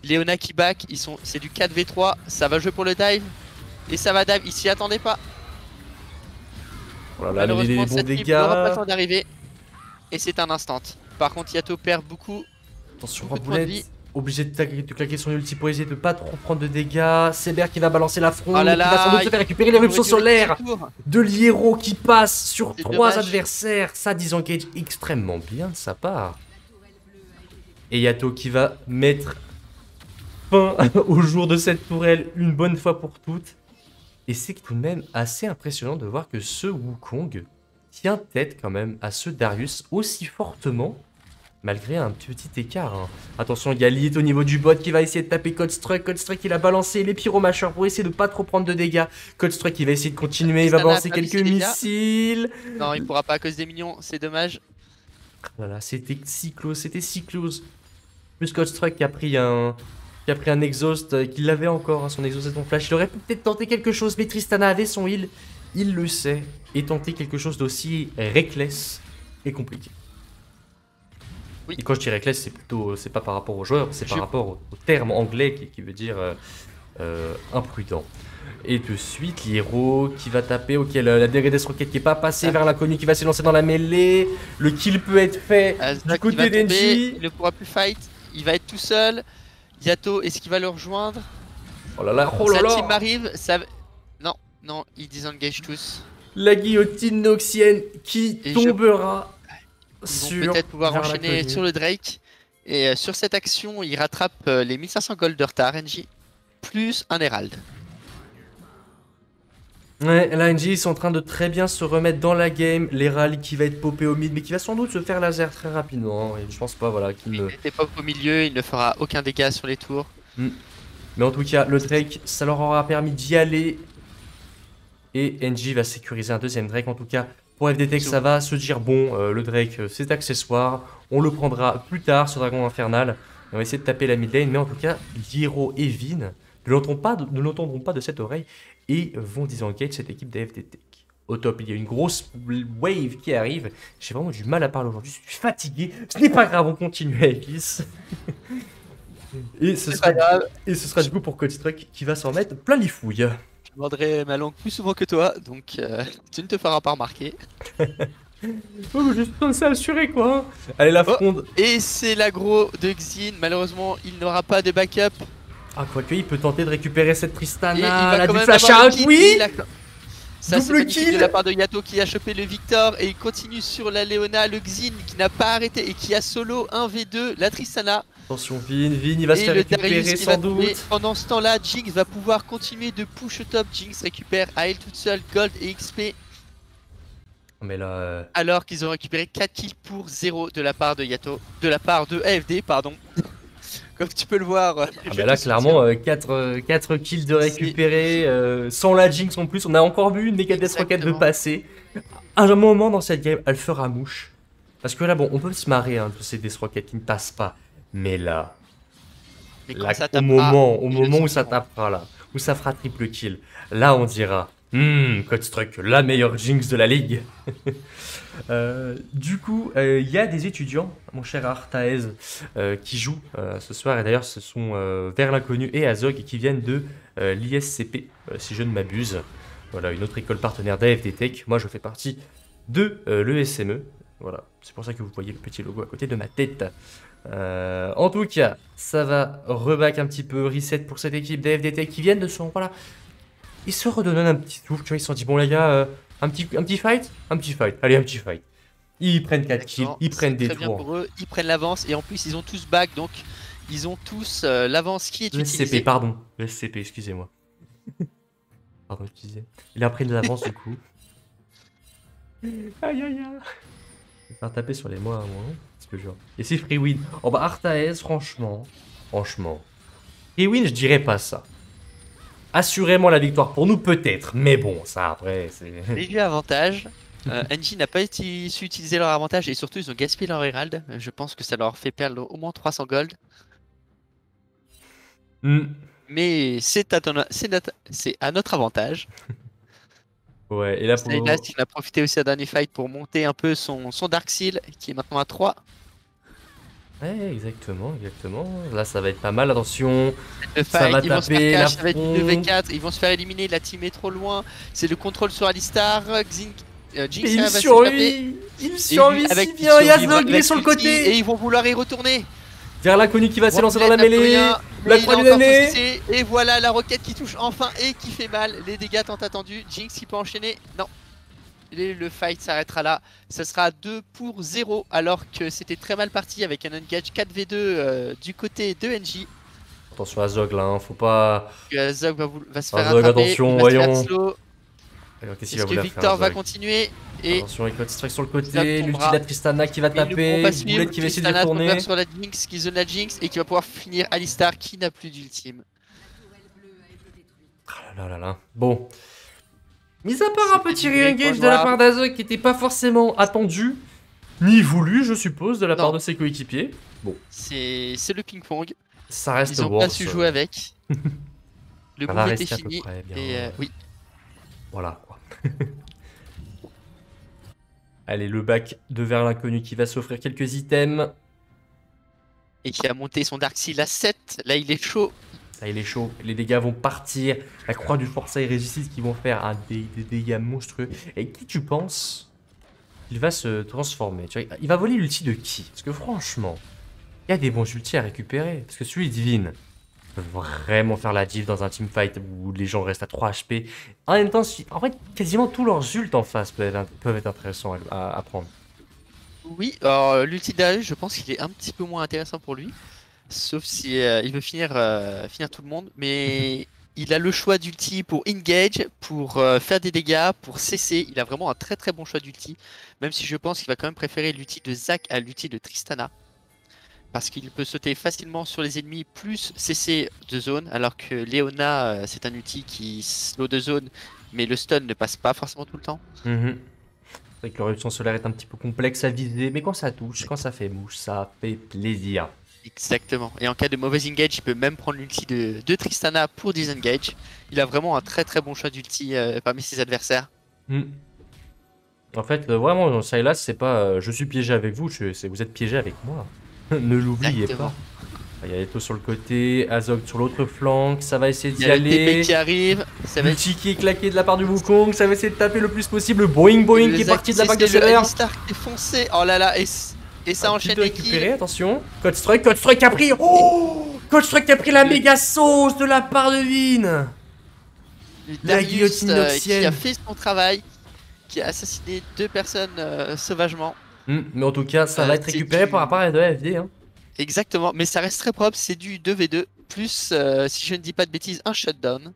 Léona qui back. C'est du 4v3. Ça va jouer pour le dive. Et ça va dive. Ils s'y attendaient pas. Oh là là, les Malheureusement, bons cette dégâts. team n'aura pas le temps d'arriver. Et c'est un instant. Par contre, Yato perd beaucoup. Attention, Beaucoup de points de vie. Boulette. Obligé de claquer son ulti pour essayer de pas trop prendre de dégâts. Seber qui va balancer la fronde. Oh là Qui là, va sans doute se faire récupérer l'éruption solaire de Liero qui passe sur C'est 3 dommage. adversaires. Ça disengage extrêmement bien de sa part. Et Yato qui va mettre fin au jour de cette tourelle une bonne fois pour toutes. Et c'est tout de même assez impressionnant de voir que ce Wukong tient tête quand même à ce Darius aussi fortement, malgré un petit écart. Hein. Attention, il y a Lilith au niveau du bot qui va essayer de taper Codestruck. Codestruck il a balancé les pyromacheurs pour essayer de pas trop prendre de dégâts. Codestruck il va essayer de continuer, il va Tristana a balancer perdu quelques ses dégâts. missiles. Non, il pourra pas à cause des minions, c'est dommage. Voilà, c'était si close. Plus Codestruck qui a pris un exhaust, qu'il l'avait encore, hein, son exhaust et son flash. Il aurait peut-être tenté quelque chose, mais Tristana avait son heal, il le sait, et tenter quelque chose d'aussi reckless est compliqué. Oui. Et quand je dis reckless, c'est pas par rapport aux joueurs, c'est par rapport au terme anglais qui veut dire imprudent. Et de suite, Liero qui va taper, ok, la Degradus Rocket qui est pas passée vers l'inconnu qui va se lancer dans la mêlée. Le kill peut être fait du côté d'Enji. Il ne pourra plus fight, il va être tout seul. Yato, est-ce qu'il va le rejoindre? Oh là là, Sa team arrive, ça... Non, ils disengage tous. La guillotine noxienne qui tombera Ils vont peut-être pouvoir enchaîner sur le Drake. Et sur cette action, il rattrape les 1500 gold de retard, NJ, plus un Herald. Ouais, là, NJ, ils sont en train de très bien se remettre dans la game. L'Herald qui va être popé au mid, mais qui va sans doute se faire laser très rapidement. Et je pense pas, voilà, qu'il Il n'était pas au milieu, il ne fera aucun dégât sur les tours. Mais en tout cas, le Drake, ça leur aura permis d'y aller. Et NJ va sécuriser un deuxième Drake. En tout cas, pour FDTech, ça va se dire bon, le Drake, c'est accessoire. On le prendra plus tard, ce dragon infernal. On va essayer de taper la mid lane. Mais en tout cas, Liero et Vin ne l'entendront pas de cette oreille et vont disengage cette équipe de FDTech. Au top, il y a une grosse wave qui arrive. J'ai vraiment du mal à parler aujourd'hui. Je suis fatigué. Ce n'est pas grave, on continue avec Alice. Et ce sera du coup pour Codestruck qui va s'en mettre plein les fouilles. Je mordrai ma langue plus souvent que toi, donc tu ne te feras pas remarquer. Oh, juste comme ça, assuré quoi. Hein. Allez, la fronde. Et c'est l'aggro de Xin. Malheureusement, il n'aura pas de backup. Ah, quoique, il peut tenter de récupérer cette Tristana. Et il va là, quand du même flash avoir out, le kill. oui. Ça, c'est double magnifique kill de la part de Yato qui a chopé le Victor. Et il continue sur la Léona, le Xin qui n'a pas arrêté et qui a solo 1v2 la Tristana. Attention, Vin, il va se faire récupérer sans doute. Pendant ce temps-là, Jinx va pouvoir continuer de push au top. Jinx récupère à elle toute seule Gold et XP. Mais là. Alors qu'ils ont récupéré 4 kills pour 0 de la part de Yato. De la part de AFD, pardon. Comme tu peux le voir. Ah bah là, clairement, 4 kills de récupérer. Sans la Jinx en plus. On a encore vu une Degradus Rocket de passer. À un moment dans cette game, elle fera mouche. Parce que là, bon, on peut se marrer hein, de ces Death Rocket qui ne passent pas. Mais là, au moment où ça tapera là, où ça fera triple kill, là on dira Codestruck, la meilleure Jinx de la ligue. Du coup, il y a des étudiants, mon cher Artaez, qui jouent ce soir. Et d'ailleurs, ce sont Vers l'Inconnu et Azog qui viennent de l'ISCP, si je ne m'abuse. Voilà, une autre école partenaire d'AFDTech. Moi, je fais partie de l'ESME. Voilà, c'est pour ça que vous voyez le petit logo à côté de ma tête. En tout cas, ça va reback un petit peu, reset pour cette équipe d'AFDTech qui viennent de son... Voilà, ils se redonnent un petit souffle, tu vois, ils se sont dit, bon les gars, un petit fight. Allez, un petit fight. Ils prennent 4 kills, ils prennent des tours. Pour eux, ils prennent l'avance et en plus ils ont tous back, donc ils ont tous l'avance qui est utilisée. SCP, pardon, le SCP, excusez-moi. Pardon, je disais. Il a pris de l'avance du coup. Aïe aïe aïe. Je vais faire taper sur les mois à moi, c'est ce que je jure. Et c'est free win. Oh bah Artaez, franchement. Free win, je dirais pas ça. assurément la victoire pour nous, peut-être. Mais bon, ça après, c'est. Léger avantage. NJ n'a pas su utiliser leur avantage et surtout ils ont gaspillé leur Herald. Je pense que ça leur fait perdre au moins 300 gold. Mais c'est à notre avantage. Ouais, et là pour. Sylas, il a profité aussi à dernier fight pour monter un peu son Dark Seal qui est maintenant à 3. Ouais, exactement, exactement. Là, ça va être pas mal. Attention, Le ça va fight, ils vont se taper faire la cash, ça va être une 2v4, ils vont se faire éliminer, la team est trop loin. C'est le contrôle sur Alistar, Jinx Et va il s'échapper. survit si bien. Il y a Zog, il est sur le côté. Et ils vont vouloir y retourner. Vers l'inconnu qui va s'élancer dans la mêlée. La croix du damné. Et voilà la roquette qui touche enfin et qui fait mal. Les dégâts tant attendus. Jinx qui peut enchaîner. Non. Le fight s'arrêtera là. Ça sera 2-0 alors que c'était très mal parti avec un engage 4v2 du côté de NJ. Attention à Zog là, hein, faut pas. Zog va se faire Zog, attraper. attention, voyons. Est-ce que Victor va continuer et attention, il strike sur le côté, l'ulti de la Tristana qui va taper, Boulette qui va essayer de détourner. Sur la Jinx, qui zone la Jinx et qui va pouvoir finir Alistar qui n'a plus d'ultime. Ah là là. Bon. Mis à part un petit re-engage de la part d'Azog qui n'était pas forcément attendu, ni voulu, je suppose, de la part de ses coéquipiers. Bon. C'est le ping-pong. Ça reste Ils ont pas su jouer avec. Le move était fini. Et oui. Voilà quoi. Allez, le bac de vers l'inconnu qui va s'offrir quelques items. Et qui a monté son Dark Seal à 7. Là, il est chaud. Là, il est chaud. Les dégâts vont partir. La croix du Forza et Régis qui vont faire des dégâts monstrueux. Et qui tu penses il va se transformer? Tu vois, il va voler l'ulti de qui? Parce que franchement, il y a des bons ultis à récupérer. Parce que celui divine peut vraiment faire la div dans un teamfight où les gens restent à 3 HP. En même temps, en fait, quasiment tous leurs ults en face peuvent être intéressants à prendre. Oui, alors l'ulti d'Arius, je pense qu'il est un petit peu moins intéressant pour lui. Sauf si il veut finir tout le monde. Mais il a le choix d'ulti pour engage, pour faire des dégâts, pour cesser. Il a vraiment un très très bon choix d'ulti. Même si je pense qu'il va quand même préférer l'ulti de Zac à l'ulti de Tristana. Parce qu'il peut sauter facilement sur les ennemis plus cesser de zone. Alors que Leona, c'est un ulti qui slow de zone. Mais le stun ne passe pas forcément tout le temps. C'est vrai que l'éruption solaire est un petit peu complexe à viser. Mais quand ça touche, quand ça fait mouche, ça fait plaisir. Exactement. Et en cas de mauvais engage, il peut même prendre l'ulti de Tristana pour disengage. Il a vraiment un très très bon choix d'ulti parmi ses adversaires. En fait, vraiment, Sylas, c'est pas je suis piégé avec vous, vous êtes piégé avec moi. Ne l'oubliez pas. Il y a Eto sur le côté, Azog sur l'autre flanc, ça va essayer d'y aller. Il y a le TP qui arrive. L'ulti qui est claqué de la part du Wukong, ça va essayer de taper le plus possible. Boing Boing qui est parti de la vague de solaire. Qui est foncé. Oh là là, et ça enchaîne les kills. Attention. Code Strike qui a pris. Oh, Code Strike qui a pris la méga sauce de la part de Vin. La guillotine noxienne. Qui a fait son travail, qui a assassiné 2 personnes sauvagement. Mais en tout cas, ça va être récupéré par rapport à de la FD. Hein. Exactement, mais ça reste très propre. C'est du 2v2 plus, si je ne dis pas de bêtises, un shutdown.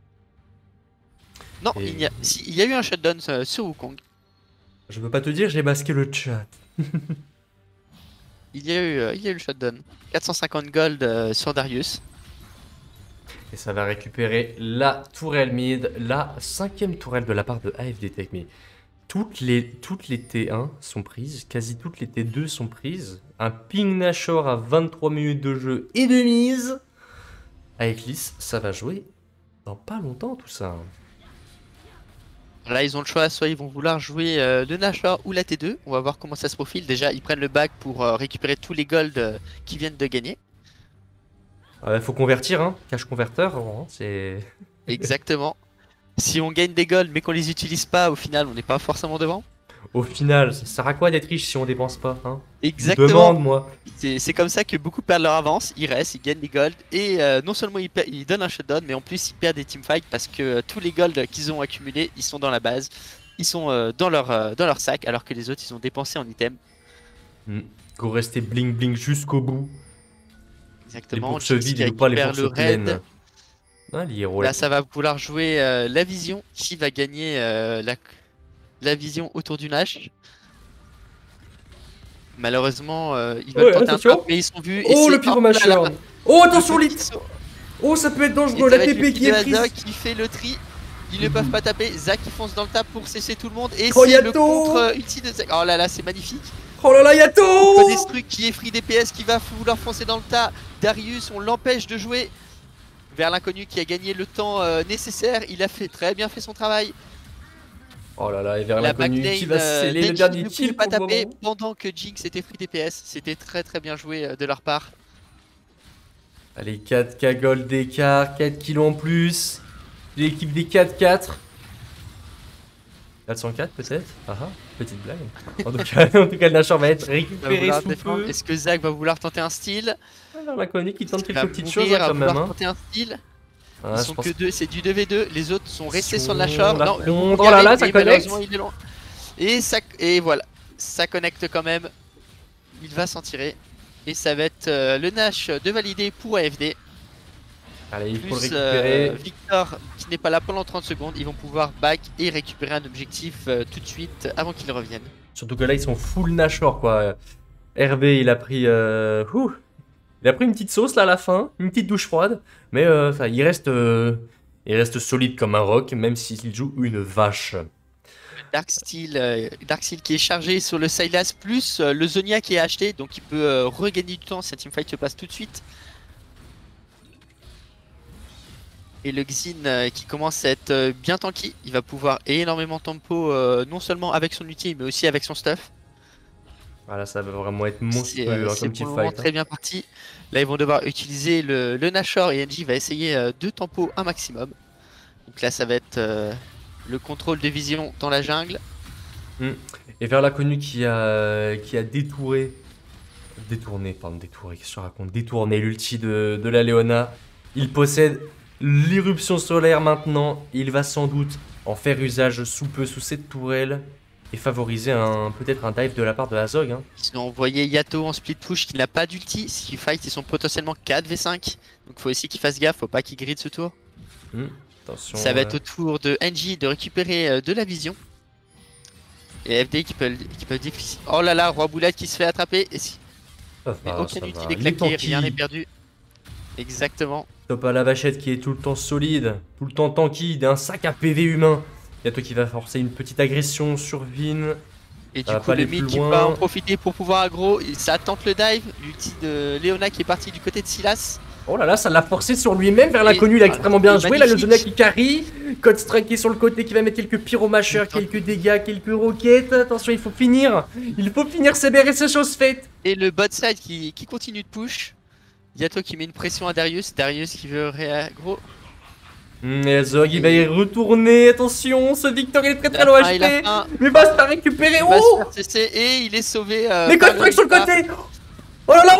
Non, il y a eu un shutdown sur Wukong. Je peux pas te dire, j'ai masqué le chat. Il y a eu le shutdown. 450 gold sur Darius. Et ça va récupérer la tourelle mid, la 5ème tourelle de la part de AFD Tech. Mais toutes les T1 sont prises, quasi toutes les T2 sont prises. Un ping Nashor à 23 minutes de jeu et de mise. Avec Lys, ça va jouer dans pas longtemps tout ça. Là, ils ont le choix, soit ils vont vouloir jouer le Nashor ou la T2. On va voir comment ça se profile. Déjà, ils prennent le back pour récupérer tous les golds qu'ils viennent de gagner. Faut convertir, hein. Cash converteur, c'est... Exactement. Si on gagne des golds mais qu'on les utilise pas, au final, on n'est pas forcément devant. Au final, ça sert à quoi d'être riche si on dépense pas, hein? Exactement. Demande-moi. C'est comme ça que beaucoup perdent leur avance, ils restent, ils gagnent des golds et non seulement ils donnent un shutdown mais en plus ils perdent des teamfights parce que tous les golds qu'ils ont accumulés, ils sont dans la base, ils sont dans leur sac alors que les autres ils ont dépensé en items. Go rester bling bling jusqu'au bout. Exactement. Les bourses vides, pas les bourses pleines. Là ça va vouloir jouer la vision qui va gagner la vision autour du Nash. Malheureusement, ils veulent tenter un top, mais ils sont vus. Oh, le pyromacheur! Oh, attention, Lit! Oh, ça peut être Et dangereux, ça la va être le TP petit qui est de prise. Hazok qui fait le tri. Ils ne peuvent pas taper. Zach qui fonce dans le tap pour cesser tout le monde. Et Oh, c'est le Yato. contre ulti de Zach. Oh là là, c'est magnifique. Oh là là, Yato. Destruct qui est free DPS qui va vouloir foncer dans le tas. Darius, on l'empêche de jouer vers l'inconnu qui a gagné le temps nécessaire. Il a très bien fait son travail. Oh là là, et vers La l'inconnu backline, qui va sceller le Denji dernier ne pouvait kill pas pour le taper moment. pendant que Jinx était free DPS. C'était très bien joué de leur part. Allez, 4K gold d'écart, 4 kilos en plus. L'équipe des 4-4. 404 peut-être. Ah ah, petite blague. En tout cas, le Nashor va être Va récupéré vouloir sous défendre. peu. Est-ce que Zach va vouloir tenter un steal? Alors, l'inconnu qui tente Il va quelques petites choses mourir hein, à quand même. vouloir Hein. tenter un steal. Ah, Ils je sont pense que deux, c'est du 2v2. Les autres sont restés sur le la Nashor. Non, le ronde. coup Oh là là, carré, ça mais connecte. malheureusement, il est long. Et voilà, ça connecte quand même. Il va s'en tirer. Et ça va être le Nash de valider pour AFD. Allez, il faut le Plus récupérer. Victor qui n'est pas là pendant 30 secondes. Ils vont pouvoir back et récupérer un objectif tout de suite avant qu'ils reviennent. Surtout que là, ils sont full Nashor quoi. RB, il a pris. Il a pris une petite sauce là à la fin, une petite douche froide. Mais il reste solide comme un roc, même s'il joue une vache. Darksteel qui est chargé sur le Sylas plus le Zonia qui est acheté, donc il peut regagner du temps si la teamfight se passe tout de suite. Et le Xin qui commence à être bien tanky, il va pouvoir énormément tempo non seulement avec son ulti mais aussi avec son stuff. Voilà, ça va vraiment être monstrueux hein, C'est comme pour team le moment fight. très bien parti. Là ils vont devoir utiliser le Nashor et NJ va essayer de tempo un maximum. Donc là ça va être le contrôle de vision dans la jungle. Et vers l'inconnu qui a détourné, qu'est-ce que je raconte, détourné l'ulti de la Léona. Il possède l'irruption solaire maintenant. Il va sans doute en faire usage sous peu sous cette tourelle et favoriser peut-être un dive de la part de Azog. Hein. Ils ont envoyé Yato en split push qui n'a pas d'ulti. Si fight ils sont potentiellement 4v5. Donc faut aussi qu'il fasse gaffe, faut pas qu'il grid ce tour. Attention. Ça va être au tour de NJ de récupérer de la vision. Et FD qui peut difficile. Oh là là, Roi Boulette qui se fait attraper. Et si... Mais aucun ulti n'est claqué, rien n'est perdu. Exactement. Top à la vachette qui est tout le temps solide, tout le temps tanky, d'un sac à PV humain. Yato qui va forcer une petite agression sur Vin. Et du va coup pas le aller mid plus qui loin. va en profiter pour pouvoir aggro. Ça tente le dive. L'ulti de Léona qui est parti du côté de Silas. Oh là là, ça l'a forcé sur lui-même vers Et- l'inconnu, il a extrêmement bien c'est joué. Là, le magnifique. Zonia qui carry. Code Strike qui est sur le côté qui va mettre quelques pyromacheurs, quelques dégâts, quelques roquettes. Attention, il faut finir. Il faut finir CBR et c'est chose faite. Et le bot side qui continue de push. Yato qui met une pression à Darius. Darius qui veut réaggro. Et Azog, il va y retourner. Attention, ce Victor il est très très low Il a HP. faim. Mais va se faire récupérer. Il va se Oh, faire cesser et il est sauvé. mais Code Strike sur le côté. Oh là là,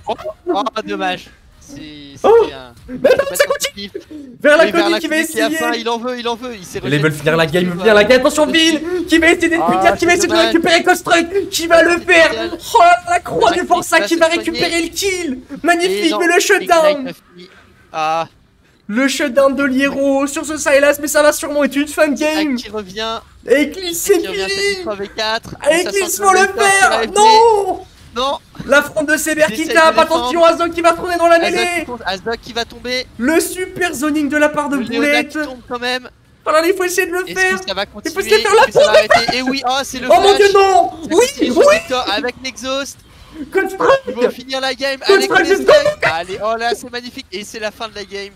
oh. Oh, dommage. Oh. C'était un. Mais attends, ça continue. Vers l'inconnu qui va essayer. Il en veut. Il s'est Ils veulent finir la game, finir la game. Attention, Vin qui va essayer d'être punir, qui va essayer de récupérer Costrike, qui va le faire. Oh la croix du Forza qui va récupérer le kill. Magnifique, mais le shutdown. Ah, Le shutdown de Liero sur ce Sylas, mais ça va sûrement être une fun game. qui revient. Eclipse c'est Qui revient fini. 3v4. Eclipse faut le faire. Non. Non. L'affront de Sever qui J'essaie tape. de Attention, Azog qui va tourner dans la mêlée. Azog qui va tomber. Le super zoning de la part de Le Léona Boulette. qui tombe quand même. Oh là là, il faut essayer de le Est-ce faire. que ça va continuer? faut essayer de faire la Est-ce que ça va arrêter? Et oui, oh c'est le Oh mon flash. dieu, non. Ça Oui, continue sur oui. Victor avec Nexhaust. Code Ils vont Strike. finir la game. Code Allez, Strike, Code let's go. Strike. Allez, oh là, c'est magnifique. Et c'est la fin de la game.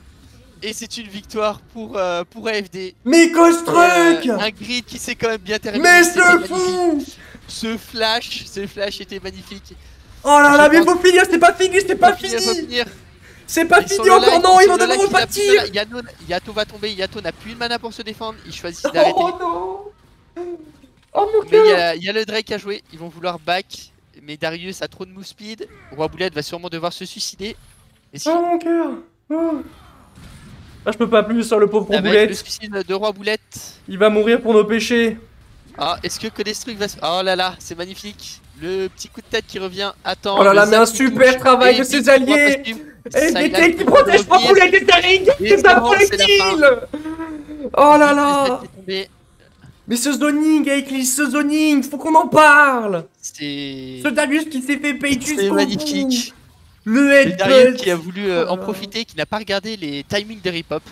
Et c'est une victoire pour AFD. Mais Costruc. Un grid qui s'est quand même bien terminé. Mais C'était c'est magnifique. fou. Ce flash était magnifique. Oh là là, Je mais pense- faut finir, c'est pas fini, c'est pas Faut fini. finir. C'est pas Ils sont fini le encore, live, non, ils sont vont le devoir live, il a plus de repartir. mana. Yato va tomber, Yato n'a plus de mana pour se défendre. Il choisit d'arrêter. Oh non. Oh mon Mais cœur. il y a le Drake à jouer, ils vont vouloir back. Mais Darius a trop de move speed. Roi Boulette va sûrement devoir se suicider. Et si Oh mon cœur. Oh. Ah, je peux pas plus sur le pauvre avec le Boulette. suicide de Roi Boulette. Il va mourir pour nos péchés. Ah, est-ce que Codestruc va se. Oh là là, c'est magnifique. Le petit coup de tête qui revient. Attends. Oh là là, le mais un Zap qui super touche. travail Et de ses Big alliés. Trois costumes. Et Sylas Vitel qui peut protège pas revenir. Boulette et Daring. Et C'est ça pour les c'est la fin. kills. Oh là là. Zap est tombé. Mais ce zoning, Eclipse, ce zoning, faut qu'on en parle. C'est. Ce Darius qui s'est fait pay C'est magnifique. Le Le Darius headbutt. qui a voulu en profiter, qui n'a pas regardé les timings des rip-hop.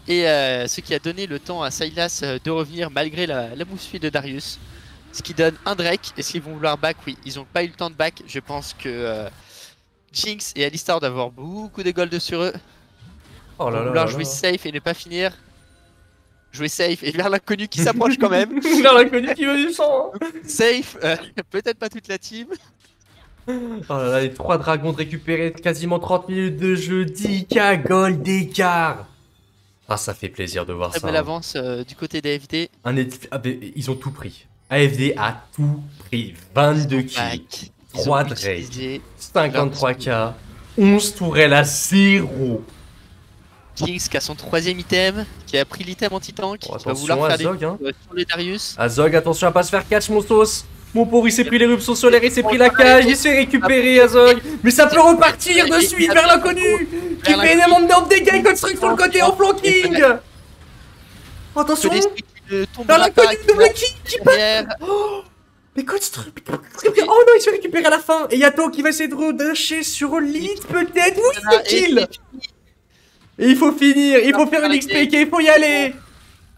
Et ce qui a donné le temps à Sylas de revenir malgré la mousse de Darius. Ce qui donne un Drake. Est-ce qu'ils vont vouloir back? Oui, ils n'ont pas eu le temps de back. Je pense que Jinx et Alistar doivent avoir beaucoup de gold sur eux. Oh Ils vont là là vouloir là jouer là. safe et ne pas finir. Jouer safe et vers l'inconnu qui s'approche quand même. Vers l'inconnu qui veut du sang. Safe, peut-être pas toute la team. Oh là là, les 3 dragons de récupérer quasiment 30 minutes de jeu, 10K gold d'écart. Ah, ça fait plaisir de voir Très ça. belle Hein. avance du côté des FD. Ils ont tout pris. AFD a tout pris. 22 kills, Back. Ils 3 ont Drake, utilisé 53K, 11 tourelles à 0. Jinx qui a son 3ème item, qui a pris l'item anti-tank, Oh, qui va vouloir attention, faire Azog. des Hein. sur les Darius. Azog, attention à pas se faire catch, mon sauce. Mon pauvre, il s'est pris l'éruption solaire, il s'est pris la cage, il s'est récupéré, Azog. Mais ça peut repartir de suite vers l'inconnu. Qui fait énormément de dégâts, il construit sur le côté en flanking. Attention. Vers l'inconnu, double kick qui passe. Oh, mais oh non, il se fait récupérer à la fin. Et Yato qui va essayer de redasher sur Lead, peut-être. Oui, le kill. Et il faut finir, il faut faire une XPK, il faut y aller.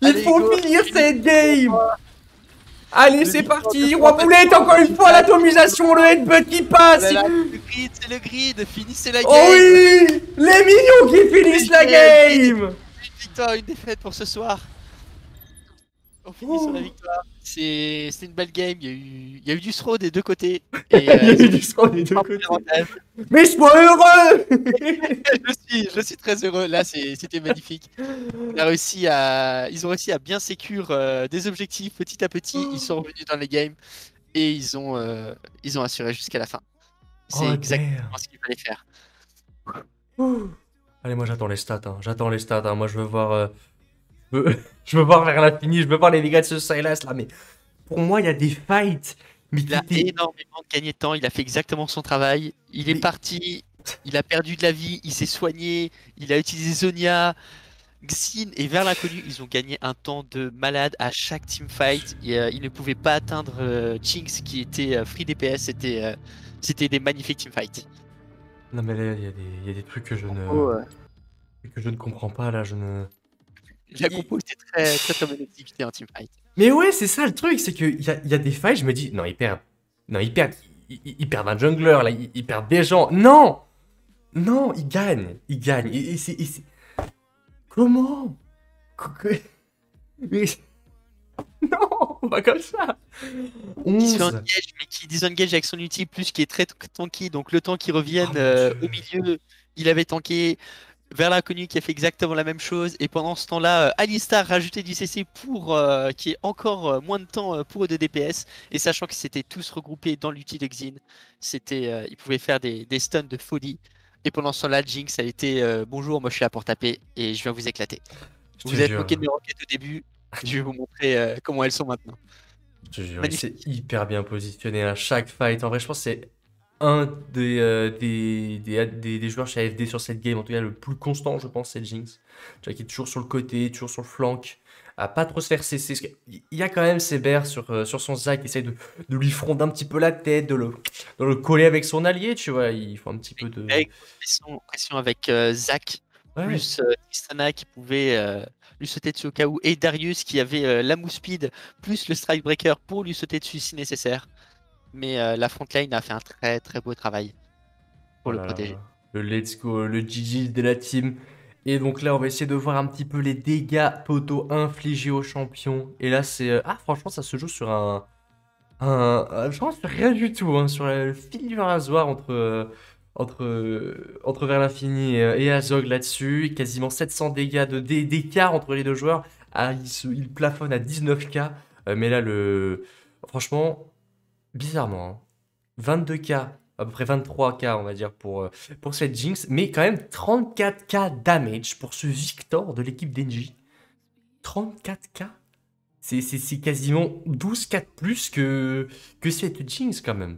Il faut finir cette game. Allez, c'est parti. Roi Boulette, encore une fois, l'atomisation, le headbutt qui passe. C'est le grid, finissez la game. Oh oui, les mignons qui finissent la game. Une victoire, une défaite pour ce soir. On finit sur la victoire. C'est une belle game. Il y a eu du throw des deux côtés. Et, Il y a eu du sang des deux côtés. avantage. Mais sois heureux. je suis très heureux. Là, c'était magnifique. Ils ont réussi à bien sécure des objectifs petit à petit. Ils sont revenus dans les games et ils ont assuré jusqu'à la fin. C'est Oh, exactement ce qu'il fallait faire. Allez, moi j'attends les stats. Hein. J'attends les stats. Hein. Moi je veux voir. Je veux voir vers la finie. Je veux voir les dégâts de ce Sylas là. Mais pour moi, il y a des fights. Mais Il a énormément gagné de temps. Il a fait exactement son travail. Il est parti. Il a perdu de la vie. Il s'est soigné. Il a utilisé Zonia. Xin et vers l'inconnu, ils ont gagné un temps de malade à chaque teamfight. Ils ne pouvaient pas atteindre Jinx qui était free DPS. C'était des magnifiques teamfights. Non mais là, il y a des trucs que je ne comprends pas là. Je ne. La compo était très très très bonne activité en teamfight. Mais ouais, c'est ça le truc, c'est qu'il y a des fights, je me dis, non, ils perdent. Non, ils perdent. Ils perdent un jungler, là, ils perdent des gens. Non! Non, ils gagnent. Ils gagnent. Comment? Mais... Non, pas comme ça. Qui se 11. fait engage, mais qui disengage avec son ulti, plus qui est très tanky, donc le temps qu'il revienne Oh, au milieu, il avait tanké. Vers l'inconnu qui a fait exactement la même chose, et pendant ce temps-là, Alistar rajoutait du CC pour qui est encore moins de temps pour eux de DPS, et sachant qu'ils s'étaient tous regroupés dans l'ulti de Xin, ils pouvaient faire des stuns de folie. Et pendant ce temps-là, Jinx, elle était bonjour, moi je suis là pour taper, et je viens vous éclater. Vous êtes moqué de mes roquettes au début, je vais vous montrer comment elles sont maintenant. Je te jure, c'est hyper bien positionné à chaque fight. En vrai, je pense que c'est un des joueurs chez AFD sur cette game, en tout cas le plus constant, je pense, c'est Jinx. Tu vois, qui est toujours sur le côté, toujours sur le flanc, à pas trop se faire cesser. Il y a quand même ces bears sur son Zac qui essaye de lui fronder un petit peu la tête, de le coller avec son allié, tu vois. Il faut un petit peu de. Avec pression avec Zac, plus Tristana qui pouvait lui sauter dessus au cas où, et Darius qui avait la move speed, plus le strike breaker pour lui sauter dessus si nécessaire. Mais la frontline a fait un très très beau travail pour le protéger. Le let's go, le GG de la team. Et donc là, on va essayer de voir un petit peu les dégâts totaux infligés aux champions. Et là, c'est... Ah, franchement, ça se joue sur je pense sur rien du tout, hein, sur le fil du rasoir entre Vers l'Infini et Azog là-dessus. Quasiment 700 dégâts d'écart entre les deux joueurs. Ah, il plafonne à 19K. Mais là, franchement... Bizarrement, hein. 22K, à peu près 23K on va dire pour cette Jinx, mais quand même 34K damage pour ce Victor de l'équipe d'Engie. 34K, c'est quasiment 12K de plus que cette Jinx quand même.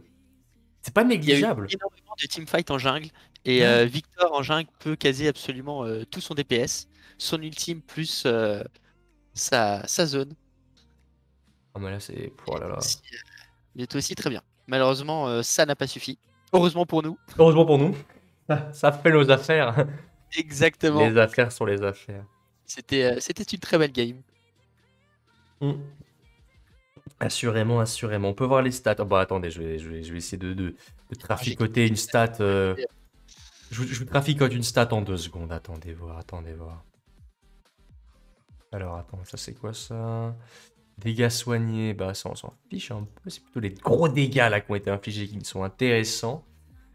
C'est pas négligeable. Il y a eu énormément de teamfight en jungle, et Victor en jungle peut caser absolument tout son DPS, son ultime plus sa zone. Ah mais là c'est... Oh là là. Il était aussi très bien. Malheureusement, ça n'a pas suffi. Heureusement pour nous. Heureusement pour nous. Ça fait nos affaires. Exactement. Les affaires sont les affaires. C'était une très belle game. Mm. Assurément, assurément. On peut voir les stats. Oh, bah attendez, je vais essayer de traficoter une stat. Je vous traficote une stat en 2 secondes. Attendez voir, attendez voir. Alors attends, ça c'est quoi ça? Dégâts soignés, bah ça on s'en fiche un peu. C'est plutôt les gros dégâts là qui ont été infligés qui sont intéressants.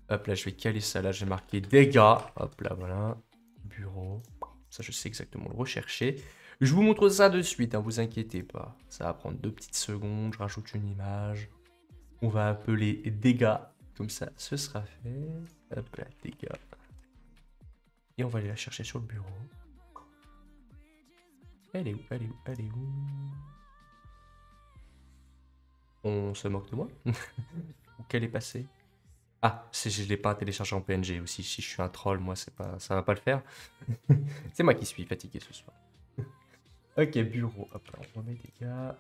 Hop là, je vais caler ça là. J'ai marqué dégâts. Hop là, voilà. Bureau. Ça, je sais exactement le rechercher. Je vous montre ça de suite, hein, vous inquiétez pas. Ça va prendre 2 petites secondes. Je rajoute une image. On va appeler dégâts. Comme ça, ce sera fait. Hop là, dégâts. Et on va aller la chercher sur le bureau. Elle est où? Elle est où? Elle est où? On se moque de moi? Où qu'elle est passée? Ah, je l'ai pas téléchargé en PNG aussi. Si je suis un troll, moi, c'est pas, ça va pas le faire. C'est moi qui suis fatigué ce soir. Ok, bureau. Hop là, on remet des gars.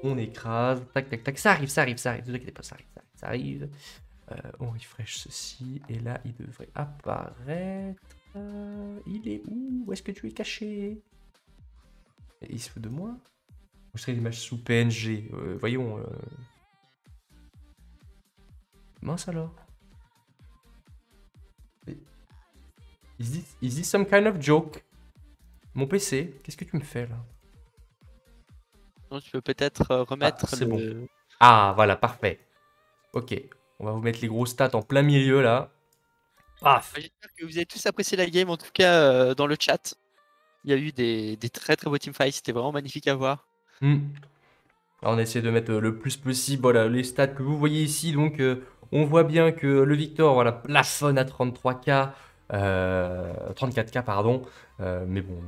On écrase. Tac, tac, tac. Ça arrive, ça arrive, ça arrive. Ne vous inquiétez pas, ça arrive, ça arrive, ça arrive. On refresh ceci. Et là, il devrait apparaître. Il est où? Où est-ce que tu es caché? Il se fout de moi? Je serais l'image sous PNG. Voyons. Mince alors. Is this some kind of joke? Mon PC, qu'est-ce que tu me fais là? Donc, tu peux peut-être remettre c'est le. bon. Ah, voilà, parfait. Ok, on va vous mettre les gros stats en plein milieu là. Paf! J'espère que vous avez tous apprécié la game, en tout cas dans le chat. Il y a eu des très très beaux teamfights, c'était vraiment magnifique à voir. Alors, on essaie de mettre le plus possible voilà, les stats que vous voyez ici. Donc, on voit bien que le Victor voilà, plafonne à 33K, 34K, pardon. Mais bon,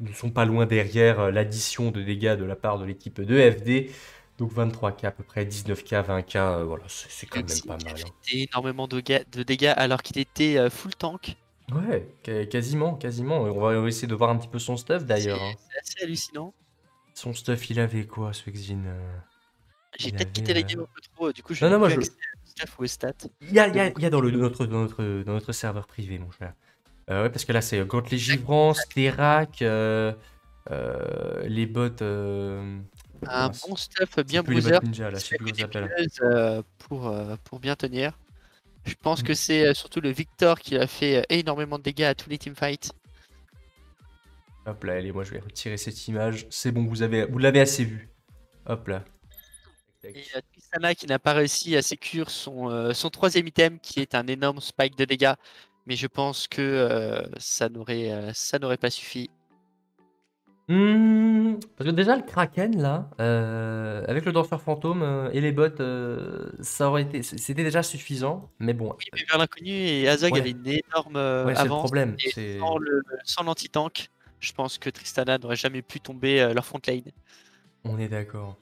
nous ne sont pas loin derrière l'addition de dégâts de la part de l'équipe de FD. Donc 23K à peu près, 19K, 20K, voilà, c'est quand même pas mal. Hein. Énormément de dégâts alors qu'il était full tank. Ouais, quasiment, quasiment. On va essayer de voir un petit peu son stuff d'ailleurs. Hein. C'est assez hallucinant. Son stuff, il avait quoi, ce Exin J'ai il peut-être avait, quitté la game un peu trop, du coup je Non, n'ai non, moi plus je. accès au stuff ou aux stats. Il y a dans notre serveur privé, mon cher. Ouais, parce que là, c'est Gantley Givrance, Terak, les bots. Un Mince. bon stuff C'est bien plus les bots bruiser. ninja, là, je sais plus comment ça s'appelle. Pour bien tenir. Je pense que c'est surtout le Victor qui a fait énormément de dégâts à tous les teamfights. Hop là, allez, moi je vais retirer cette image. C'est bon, vous l'avez assez vu. Hop là. Et Tristana qui n'a pas réussi à sécure son troisième item qui est un énorme spike de dégâts. Mais je pense que ça n'aurait pas suffi. Parce que déjà, le Kraken, là, avec le danseur fantôme et les bots, ça aurait été. C'était déjà suffisant, mais bon. Oui, mais vers l'inconnu et Azog Ouais. avait une énorme Ouais, c'est le avance. problème. Et sans l'anti-tank, je pense que Tristana n'aurait jamais pu tomber leur front lane. On est d'accord.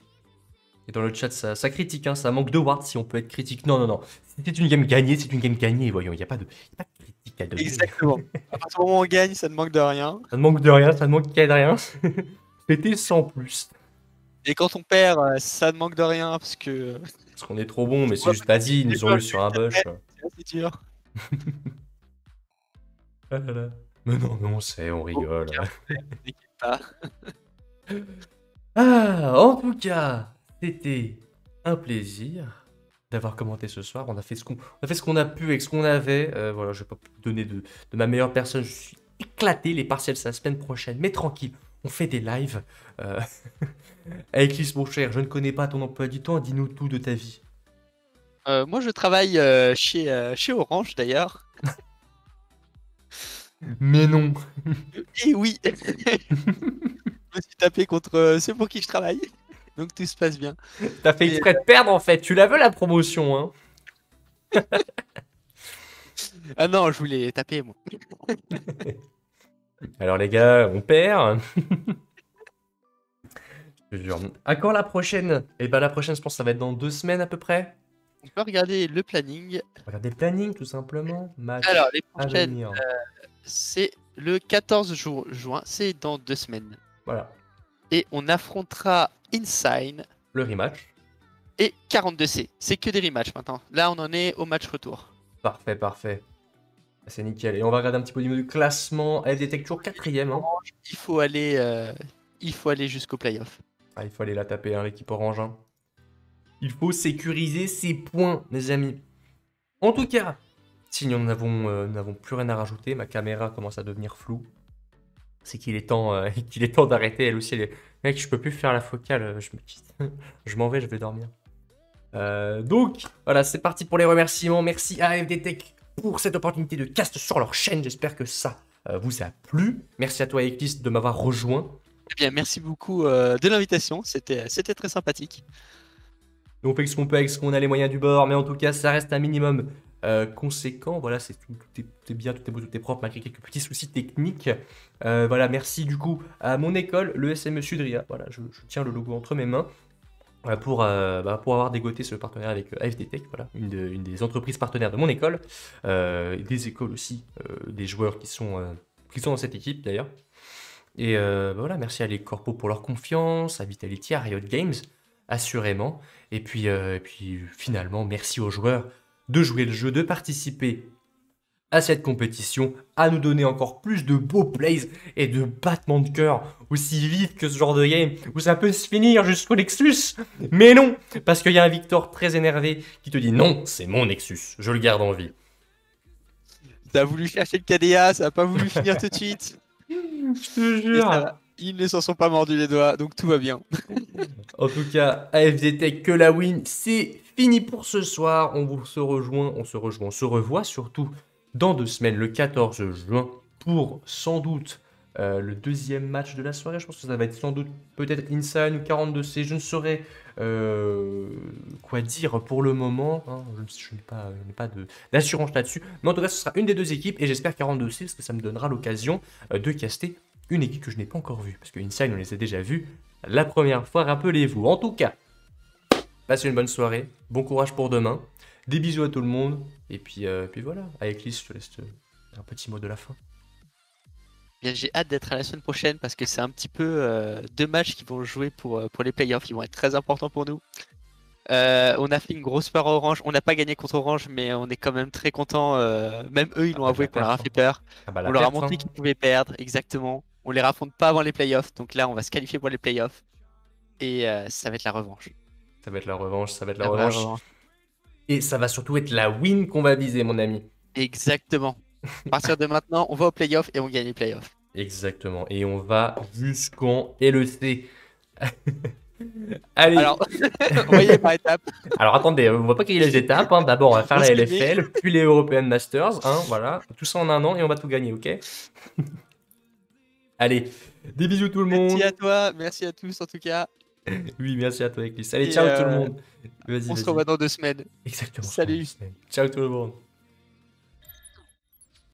Et dans le chat, ça critique, hein, ça manque de wards si on peut être critique. Non, non, non. Si c'est une game gagnée, c'est une game gagnée. Voyons, il n'y a pas de critique à donner. Exactement. À partir du moment où on gagne, ça ne manque de rien. Ça ne manque de rien, ça ne manque qu'à de rien. C'était sans plus. Et quand on perd, ça ne manque de rien parce que. Parce qu'on est trop bon, mais c'est juste vas-y, ils nous ont eu sur un bush. C'est assez dur. Ah là là. Mais non, mais on sait, on rigole. N'inquiète pas. Ah, en tout cas, c'était un plaisir d'avoir commenté ce soir. On a fait ce qu'on a pu avec ce qu'on avait. Voilà, je vais pas vous donner de ma meilleure personne. Je suis éclaté. Les partiels, c'est la semaine prochaine. Mais tranquille, on fait des lives. Avec Lys, mon cher, je ne connais pas ton emploi du temps. Dis-nous tout de ta vie. Moi, je travaille chez Orange d'ailleurs. Mais non. Et oui, je me suis tapé contre ceux pour qui je travaille. Donc tout se passe bien. T'as fait exprès de perdre en fait. Tu la veux la promotion, hein. Ah non, je voulais taper moi. Alors les gars, on perd. Je te jure. À quand la prochaine? Eh ben la prochaine, je pense que ça va être dans 2 semaines à peu près. On peut regarder le planning. Regardez le planning tout simplement. Match Alors, les à prochaines, venir. c'est le 14 juin, c'est dans 2 semaines. Voilà. Et on affrontera Insane Le rematch. et 42C. C'est que des rematchs maintenant. Là, on en est au match retour. Parfait, parfait. C'est nickel. Et on va regarder un petit peu au niveau du classement. AFD Tech toujours quatrième. Hein. Il faut aller jusqu'au playoff. Ah, il faut aller la taper, hein, l'équipe orange. Hein. Il faut sécuriser ses points, mes amis. En tout cas, si nous n'avons plus rien à rajouter, ma caméra commence à devenir floue. C'est qu'il est temps, qu'il est temps d'arrêter. Elle aussi, mec, je peux plus faire la focale. Je me quitte. Je m'en vais, je vais dormir. Donc, voilà, c'est parti pour les remerciements. Merci à AFD Tech pour cette opportunité de cast sur leur chaîne. J'espère que ça vous a plu. Merci à toi, Eclipse, de m'avoir rejoint. Eh bien, merci beaucoup de l'invitation. C'était très sympathique. On fait ce qu'on peut avec ce qu'on a les moyens du bord, mais en tout cas, ça reste un minimum conséquent. Voilà, tout est bien, tout est beau, tout est propre, malgré quelques petits soucis techniques. Voilà, merci du coup à mon école, le SME Sudria. Voilà, je tiens le logo entre mes mains. Pour avoir dégoté ce partenariat avec AFD Tech, voilà, une des entreprises partenaires de mon école, des écoles aussi, des joueurs qui sont dans cette équipe d'ailleurs. Et voilà, merci à les corpos pour leur confiance, à Vitality, à Riot Games, assurément. Et puis finalement, merci aux joueurs de jouer le jeu, de participer à cette compétition, à nous donner encore plus de beaux plays et de battements de cœur aussi vite que ce genre de game où ça peut se finir jusqu'au Nexus. Mais non, parce qu'il y a un Victor très énervé qui te dit non, c'est mon Nexus, je le garde en vie. Ça a voulu chercher le KDA, ça a pas voulu finir tout de suite. Je te jure. Ils ne s'en sont pas mordus les doigts, donc tout va bien. En tout cas, AFD Tech que la win, c'est fini pour ce soir. On se revoit surtout dans 2 semaines, le 14 juin, pour sans doute le deuxième match de la soirée. Je pense que ça va être sans doute peut-être Insane ou 42C. Je ne saurais quoi dire pour le moment. Hein. Je n'ai pas d'assurance là-dessus. Mais en tout cas, ce sera une des 2 équipes et j'espère 42C parce que ça me donnera l'occasion de caster une équipe que je n'ai pas encore vue. Parce que Inside, on les a déjà vus la première fois, rappelez-vous. En tout cas, passez une bonne soirée. Bon courage pour demain. Des bisous à tout le monde. Et puis voilà. Avec Lys, je te laisse un petit mot de la fin. Bien, j'ai hâte d'être à la semaine prochaine parce que c'est un petit peu 2 matchs qui vont jouer pour les playoffs. Ils vont être très importants pour nous. On a fait une grosse peur à Orange. On n'a pas gagné contre Orange, mais on est quand même très content. Même eux, ils l'ont avoué qu'on leur a fait peur. On leur a montré qu'ils pouvaient perdre, exactement. On les raffronte pas avant les playoffs. Donc là, on va se qualifier pour les playoffs. Et ça va être la revanche. Ça va être la revanche. Et ça va surtout être la win qu'on va viser, mon ami. Exactement. À partir de maintenant, on va aux playoffs et on gagne les playoffs. Exactement. Et on va jusqu'en LEC. Allez. Alors, on va y aller par étapes. Alors attendez, on va pas griller les étapes. Hein. D'abord, on va faire la LFL, puis les European Masters. Hein, voilà. Tout ça en un an et on va tout gagner, ok? Allez, des bisous tout le monde. Merci à toi, merci à tous en tout cas. Oui, merci à toi, Eclipse. Allez, ciao tout le monde. On se revoit dans 2 semaines. Exactement. Salut. Ciao tout le monde.